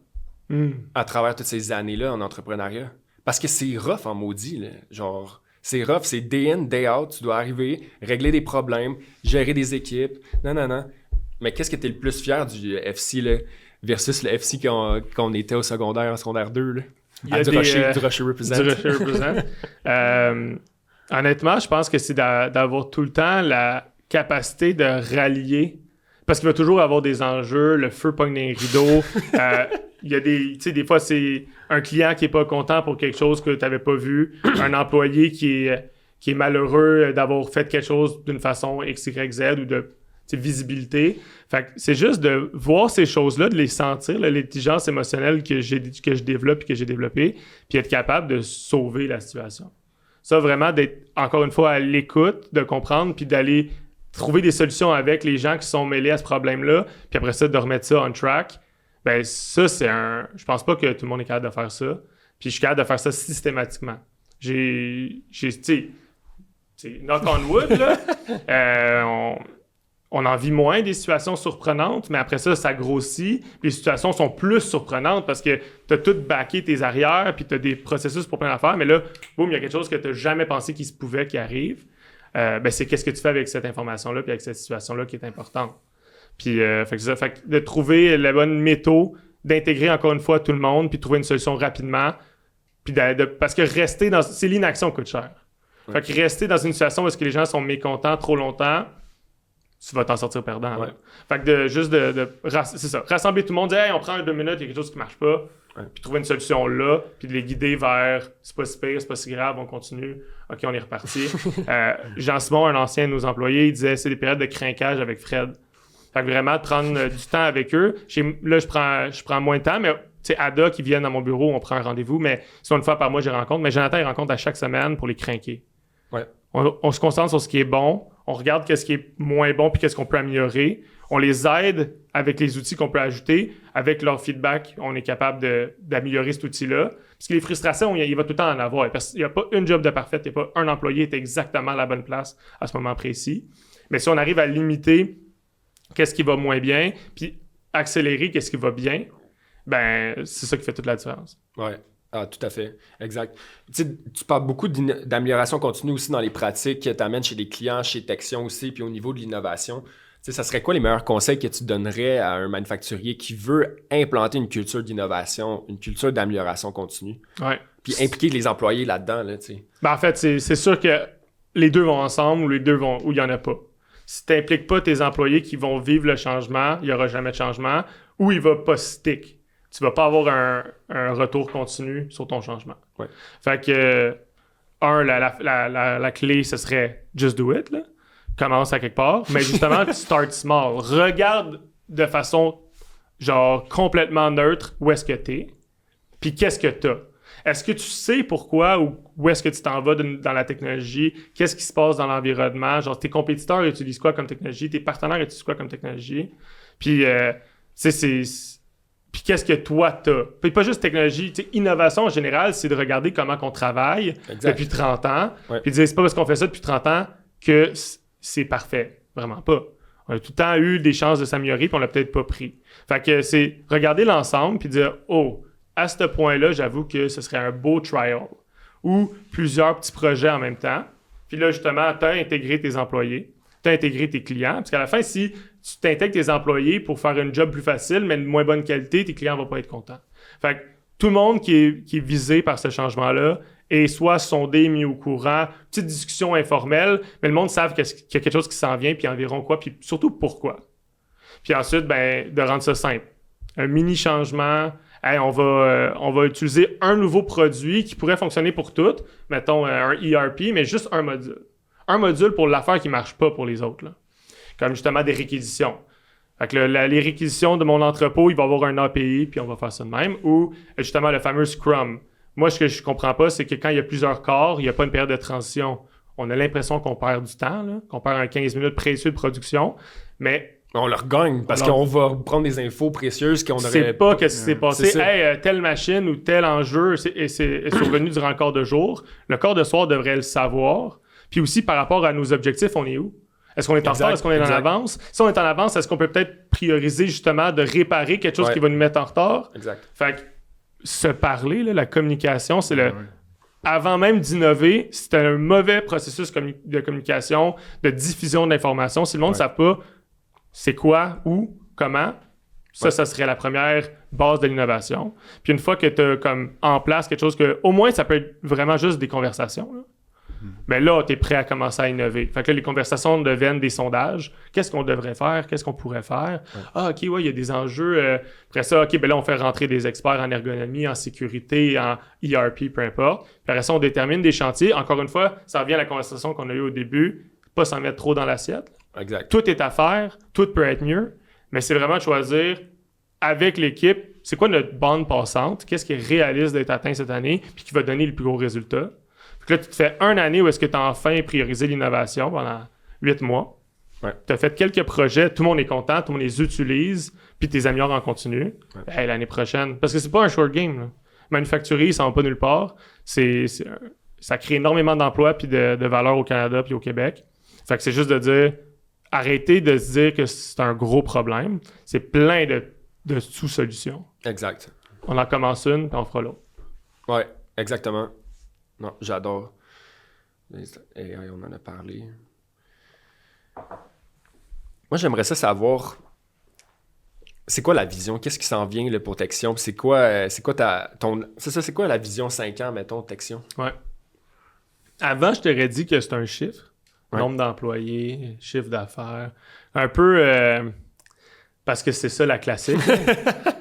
à travers toutes ces années-là en entrepreneuriat? Parce que c'est rough en maudit, là. Genre, c'est rough, c'est day in, day out. Tu dois arriver, régler des problèmes, gérer des équipes. Non. Mais qu'est-ce que t'es le plus fier du FC, là, versus le FC qu'on était au secondaire, en secondaire 2, là? Il y a du Rocher Represent. Du Rocher Represent. Honnêtement, je pense que c'est d'avoir tout le temps la capacité de rallier. Parce qu'il va toujours avoir des enjeux, le feu pogne dans les rideaux. Il y a des fois, c'est un client qui est pas content pour quelque chose que tu n'avais pas vu, un employé qui qui est malheureux d'avoir fait quelque chose d'une façon X, Y, Z ou de visibilité. Fait que c'est juste de voir ces choses-là, de les sentir, là, l'intelligence émotionnelle que je développe et que j'ai développée, puis être capable de sauver la situation. Ça, vraiment, d'être, encore une fois, à l'écoute, de comprendre, puis d'aller trouver des solutions avec les gens qui sont mêlés à ce problème-là, puis après ça, de remettre ça on track, ben ça, c'est un... Je pense pas que tout le monde est capable de faire ça, puis je suis capable de faire ça systématiquement. Tu sais, knock on wood, là, on en vit moins des situations surprenantes, mais après ça, ça grossit. Les situations sont plus surprenantes parce que tu as tout backé tes arrières, puis tu as des processus pour plein d'affaires, mais là, boum, il y a quelque chose que tu n'as jamais pensé qu'il se pouvait, qui arrive. Ben, c'est qu'est-ce que tu fais avec cette information-là, puis avec cette situation-là qui est importante. Puis, fait que de trouver la bonne méthode, d'intégrer encore une fois tout le monde, puis trouver une solution rapidement. Puis parce que rester dans... C'est l'inaction qui coûte cher. Fait que rester dans une situation où est-ce que les gens sont mécontents trop longtemps, tu vas t'en sortir perdant. Ouais. Fait que c'est ça, rassembler tout le monde, dire hey, on prend 2 minutes, il y a quelque chose qui marche pas, puis trouver une solution là, puis de les guider vers c'est pas si pire, c'est pas si grave, on continue, ok, on est reparti. Jean-Simon, un ancien de nos employés, il disait c'est des périodes de crinquage avec Fred. Fait que vraiment de prendre du temps avec eux. Là, je prends moins de temps, mais tu sais, Ada qui viennent dans mon bureau, on prend un rendez-vous, mais sinon une fois par mois, je les rencontre. Mais Jonathan, il rencontre à chaque semaine pour les crinquer. Ouais. On se concentre sur ce qui est bon, on regarde qu'est-ce qui est moins bon puis qu'est-ce qu'on peut améliorer. On les aide avec les outils qu'on peut ajouter. Avec leur feedback, on est capable d'améliorer cet outil-là. Parce que les frustrations, il va tout le temps en avoir. Il n'y a pas une job de parfaite, il n'y a pas un employé qui est exactement à la bonne place à ce moment précis. Mais si on arrive à limiter qu'est-ce qui va moins bien puis accélérer qu'est-ce qui va bien, ben c'est ça qui fait toute la différence. Ouais. Ah, tout à fait. Exact. Tu parles beaucoup d'amélioration continue aussi dans les pratiques que tu amènes chez les clients, chez Texion aussi, puis au niveau de l'innovation. Ça serait quoi les meilleurs conseils que tu donnerais à un manufacturier qui veut implanter une culture d'innovation, une culture d'amélioration continue? Ouais. Puis impliquer les employés là-dedans, là, tu sais. Ben, en fait, c'est sûr que les deux vont ensemble ou les deux vont où il n'y en a pas. Si tu n'impliques pas tes employés qui vont vivre le changement, il n'y aura jamais de changement, ou il va pas stick. Tu vas pas avoir un retour continu sur ton changement. Ouais. Fait que, la clé, ce serait just do it, là. Commence à quelque part, mais justement, tu start small. Regarde de façon, genre, complètement neutre où est-ce que t'es, puis qu'est-ce que t'as. Est-ce que tu sais pourquoi ou où est-ce que tu t'en vas dans la technologie? Qu'est-ce qui se passe dans l'environnement? Genre, tes compétiteurs utilisent quoi comme technologie? Tes partenaires utilisent quoi comme technologie? Puis, puis qu'est-ce que toi, t'as? Puis pas juste technologie, innovation en général, c'est de regarder comment on travaille depuis 30 ans. Ouais. Puis de dire, c'est pas parce qu'on fait ça depuis 30 ans que c'est parfait. Vraiment pas. On a tout le temps eu des chances de s'améliorer, puis on l'a peut-être pas pris. Fait que c'est regarder l'ensemble, puis dire, oh, à ce point-là, j'avoue que ce serait un beau trial. Ou plusieurs petits projets en même temps. Puis là, justement, t'as intégré tes employés, t'as intégré tes clients. Parce qu'à la fin, si tu t'intègres tes employés pour faire un job plus facile, mais de moins bonne qualité, tes clients vont pas être contents. Fait que tout le monde qui est visé par ce changement-là est soit sondé, mis au courant, petite discussion informelle, mais le monde savent qu'il y a quelque chose qui s'en vient, puis environ quoi, puis surtout pourquoi. Puis ensuite, ben, de rendre ça simple. Un mini changement, hey, on va utiliser un nouveau produit qui pourrait fonctionner pour toutes, mettons un ERP, mais juste un module. Un module pour l'affaire qui marche pas pour les autres, là. Comme justement des réquisitions. Fait que les réquisitions de mon entrepôt, il va y avoir un API, puis on va faire ça de même. Ou justement le fameux Scrum. Moi, ce que je comprends pas, c'est que quand il y a plusieurs corps, il n'y a pas une période de transition. On a l'impression qu'on perd du temps, là, qu'on perd un 15 minutes précieux de production, mais... On leur gagne, parce qu'on va prendre des infos précieuses qu'on aurait... C'est pas que c'est passé. Hey, telle machine ou tel enjeu est survenu durant le quart de jour. Le quart de soir devrait le savoir. Puis aussi, par rapport à nos objectifs, on est où? Est-ce qu'on est en retard? Est-ce qu'on est en avance? Si on est en avance, est-ce qu'on peut peut-être prioriser justement de réparer quelque chose qui va nous mettre en retard? Exact. Fait que se parler, là, la communication, c'est le... Avant même d'innover, c'est un mauvais processus de communication, de diffusion d'informations. Si le monde ne sait pas c'est quoi, où, comment, ça serait la première base de l'innovation. Puis une fois que tu as comme en place quelque chose que... Au moins, ça peut être vraiment juste des conversations, là. Mais là, tu es prêt à commencer à innover. Fait que là, les conversations deviennent des sondages. Qu'est-ce qu'on devrait faire? Qu'est-ce qu'on pourrait faire? Ouais. Ah, OK, ouais, il y a des enjeux. Après ça, OK, ben là, on fait rentrer des experts en ergonomie, en sécurité, en ERP, peu importe. Puis après ça, on détermine des chantiers. Encore une fois, ça revient à la conversation qu'on a eue au début. Pas s'en mettre trop dans l'assiette. Exact. Tout est à faire. Tout peut être mieux. Mais c'est vraiment de choisir avec l'équipe, c'est quoi notre bande passante? Qu'est-ce qui est réaliste d'être atteint cette année? Puis qui va donner le plus gros résultat? Puis là, tu te fais une année où est-ce que tu as enfin priorisé l'innovation pendant 8 mois. Ouais. Tu as fait quelques projets, tout le monde est content, tout le monde les utilise, puis tu les améliores en continu. Ouais. Hey, l'année prochaine. Parce que c'est pas un short game. Là. Manufacturier, ça va pas nulle part. Ça crée énormément d'emplois puis de valeur au Canada puis au Québec. Fait que c'est juste de dire, arrêtez de se dire que c'est un gros problème. C'est plein de sous-solutions. Exact. On en commence une, puis on fera l'autre. Ouais, exactement. Non, j'adore. AI, on en a parlé. Moi, j'aimerais ça savoir, c'est quoi la vision? Qu'est-ce qui s'en vient là, pour Texion? C'est quoi c'est quoi la vision 5 ans, mettons, de Texion? Ouais. Avant, je t'aurais dit que c'est un chiffre. Ouais. Nombre d'employés, chiffre d'affaires. Un peu... parce que c'est ça la classique.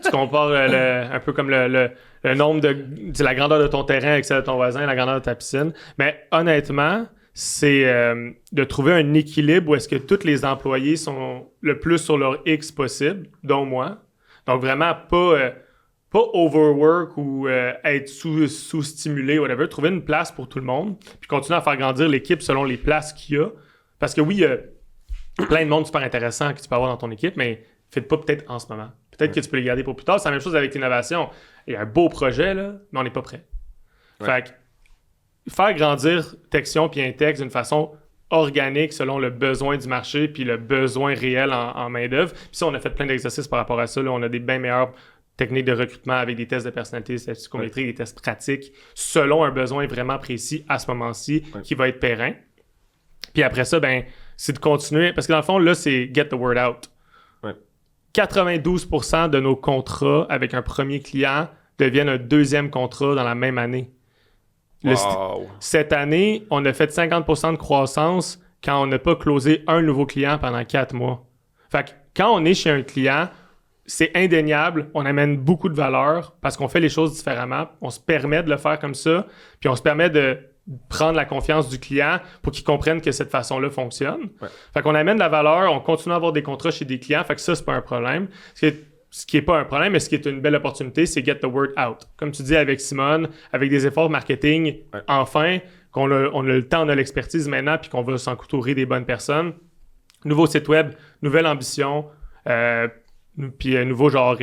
Tu compares un peu comme le nombre de la grandeur de ton terrain avec celle de ton voisin, la grandeur de ta piscine. Mais honnêtement, c'est de trouver un équilibre où est-ce que tous les employés sont le plus sur leur X possible, dont moi. Donc vraiment pas overwork ou être sous-stimulé, whatever. Trouver une place pour tout le monde, puis continuer à faire grandir l'équipe selon les places qu'il y a. Parce que oui, il y a plein de monde super intéressant que tu peux avoir dans ton équipe, mais faites pas peut-être en ce moment. Peut-être que tu peux les garder pour plus tard. C'est la même chose avec l'innovation. Il y a un beau projet, là, mais on n'est pas prêt. Ouais. Fait que faire grandir Texion puis Intex d'une façon organique selon le besoin du marché puis le besoin réel en main-d'œuvre. Puis ça, on a fait plein d'exercices par rapport à ça. Là. On a des bien meilleures techniques de recrutement avec des tests de personnalité, des tests psychométriques, des tests pratiques selon un besoin vraiment précis à ce moment-ci qui va être périn. Puis après ça, ben c'est de continuer. Parce que dans le fond, là, c'est get the word out. 92% de nos contrats avec un premier client deviennent un deuxième contrat dans la même année. Wow. Cette année, on a fait 50% de croissance quand on n'a pas closé un nouveau client pendant 4 mois. Fait que quand on est chez un client, c'est indéniable, on amène beaucoup de valeur parce qu'on fait les choses différemment, on se permet de le faire comme ça, puis on se permet de prendre la confiance du client pour qu'il comprenne que cette façon-là fonctionne. Ouais. Fait qu'on amène de la valeur, on continue à avoir des contrats chez des clients, fait que ça, c'est pas un problème. Ce qui est pas un problème, mais ce qui est une belle opportunité, c'est get the word out. Comme tu dis avec Simone, avec des efforts marketing, enfin, on a le temps, on a l'expertise maintenant, puis qu'on va s'encouturer des bonnes personnes. Nouveau site web, nouvelle ambition, puis nouveau genre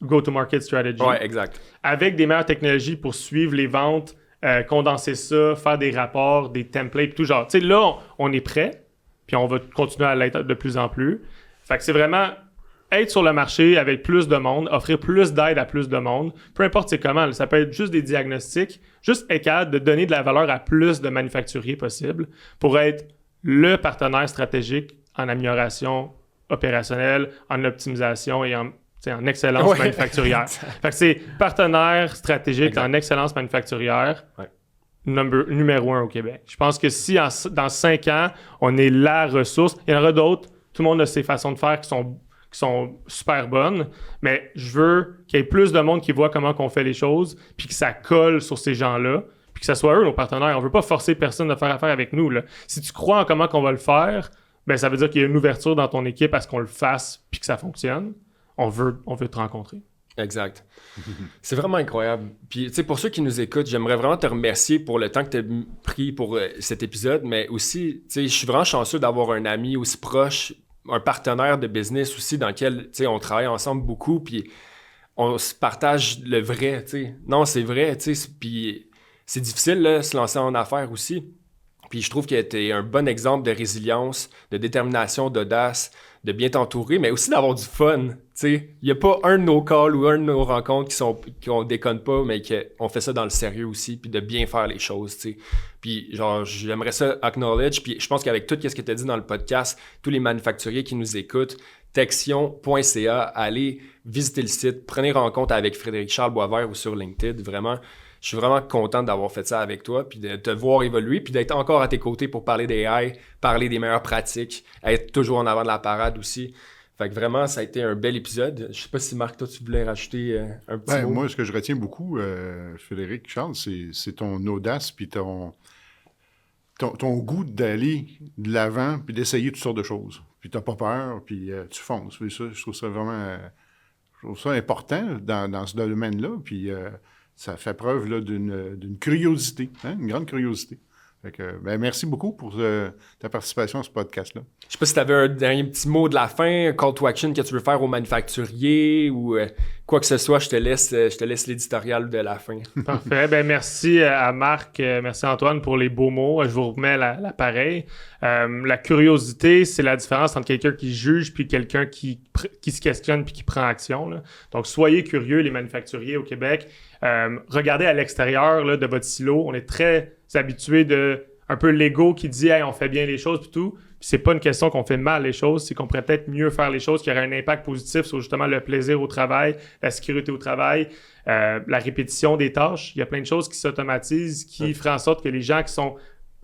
go-to-market strategy. Ouais, exact. Avec des meilleures technologies pour suivre les ventes, condenser ça, faire des rapports, des templates, tout genre. Tu sais, là, on est prêt, puis on va continuer à l'être de plus en plus. Fait que c'est vraiment être sur le marché avec plus de monde, offrir plus d'aide à plus de monde, peu importe c'est comment. Là, ça peut être juste des diagnostics, juste être capable de donner de la valeur à plus de manufacturiers possible pour être le partenaire stratégique en amélioration opérationnelle, en optimisation et en excellence manufacturière. Fait que c'est partenaire stratégique en excellence manufacturière, numéro 1 au Québec. Je pense que si dans 5 ans, on est la ressource, il y en aura d'autres, tout le monde a ses façons de faire qui sont super bonnes, mais je veux qu'il y ait plus de monde qui voit comment on fait les choses, puis que ça colle sur ces gens-là, puis que ça soit eux nos partenaires. On veut pas forcer personne à faire affaire avec nous. Là. Si tu crois en comment on va le faire, ben ça veut dire qu'il y a une ouverture dans ton équipe à ce qu'on le fasse puis que ça fonctionne. On veut te rencontrer. Exact. C'est vraiment incroyable. Puis, tu sais, pour ceux qui nous écoutent, j'aimerais vraiment te remercier pour le temps que tu as pris pour cet épisode, mais aussi, tu sais, je suis vraiment chanceux d'avoir un ami aussi proche, un partenaire de business aussi dans lequel, tu sais, on travaille ensemble beaucoup, puis on se partage le vrai, tu sais. Non, c'est vrai, tu sais, puis c'est difficile, là, se lancer en affaires aussi. Puis je trouve que tu es un bon exemple de résilience, de détermination, d'audace, de bien t'entourer, mais aussi d'avoir du fun. Il n'y a pas un de nos calls ou un de nos rencontres qu'on déconne pas, mais qu'on fait ça dans le sérieux aussi, puis de bien faire les choses. T'sais. Puis genre, j'aimerais ça acknowledge, puis je pense qu'avec tout ce que tu as dit dans le podcast, tous les manufacturiers qui nous écoutent, texion.ca, allez visiter le site, prenez rencontre avec Frédéric-Charles Boisvert ou sur LinkedIn. Vraiment, je suis vraiment content d'avoir fait ça avec toi, puis de te voir évoluer, puis d'être encore à tes côtés pour parler d'AI, parler des meilleures pratiques, être toujours en avant de la parade aussi. Fait que vraiment, ça a été un bel épisode. Je sais pas si Marc, toi, tu voulais rajouter un petit mot. Moi, ce que je retiens beaucoup, Frédéric Charles, c'est ton audace puis ton goût d'aller de l'avant puis d'essayer toutes sortes de choses. Puis t'as pas peur, puis tu fonces. Puis ça, je trouve ça vraiment important dans ce domaine-là. Puis ça fait preuve là, d'une curiosité, une grande curiosité. Fait que, merci beaucoup pour ta participation à ce podcast-là. Je sais pas si tu avais un dernier petit mot de la fin, un call to action que tu veux faire aux manufacturiers ou quoi que ce soit, je te laisse l'éditorial de la fin. Parfait. Merci à Marc, merci Antoine pour les beaux mots. Je vous remets l'appareil. La curiosité, c'est la différence entre quelqu'un qui juge puis quelqu'un qui se questionne puis qui prend action, là. Donc, soyez curieux, les manufacturiers au Québec. Regardez à l'extérieur là, de votre silo. On est très habitués de un peu l'ego qui dit hey, on fait bien les choses puis tout. Puis c'est pas une question qu'on fait mal les choses, c'est qu'on pourrait peut-être mieux faire les choses qui auraient un impact positif sur justement le plaisir au travail, la sécurité au travail, la répétition des tâches. Il y a plein de choses qui s'automatisent, qui feraient en sorte que les gens qui sont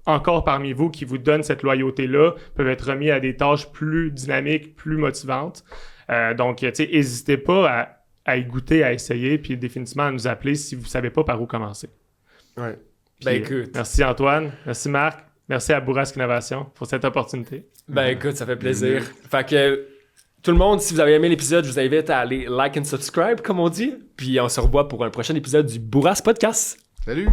encore parmi vous, qui vous donnent cette loyauté-là, peuvent être remis à des tâches plus dynamiques, plus motivantes. Donc, n'hésitez pas à y goûter, à essayer, puis définitivement à nous appeler si vous ne savez pas par où commencer. Ouais. Puis, écoute. Merci Antoine, merci Marc, merci à Bourrasque Innovation pour cette opportunité. Écoute, ça fait plaisir. Fait que tout le monde, si vous avez aimé l'épisode, je vous invite à aller like and subscribe, comme on dit. Puis on se revoit pour un prochain épisode du Bourrasque Podcast. Salut!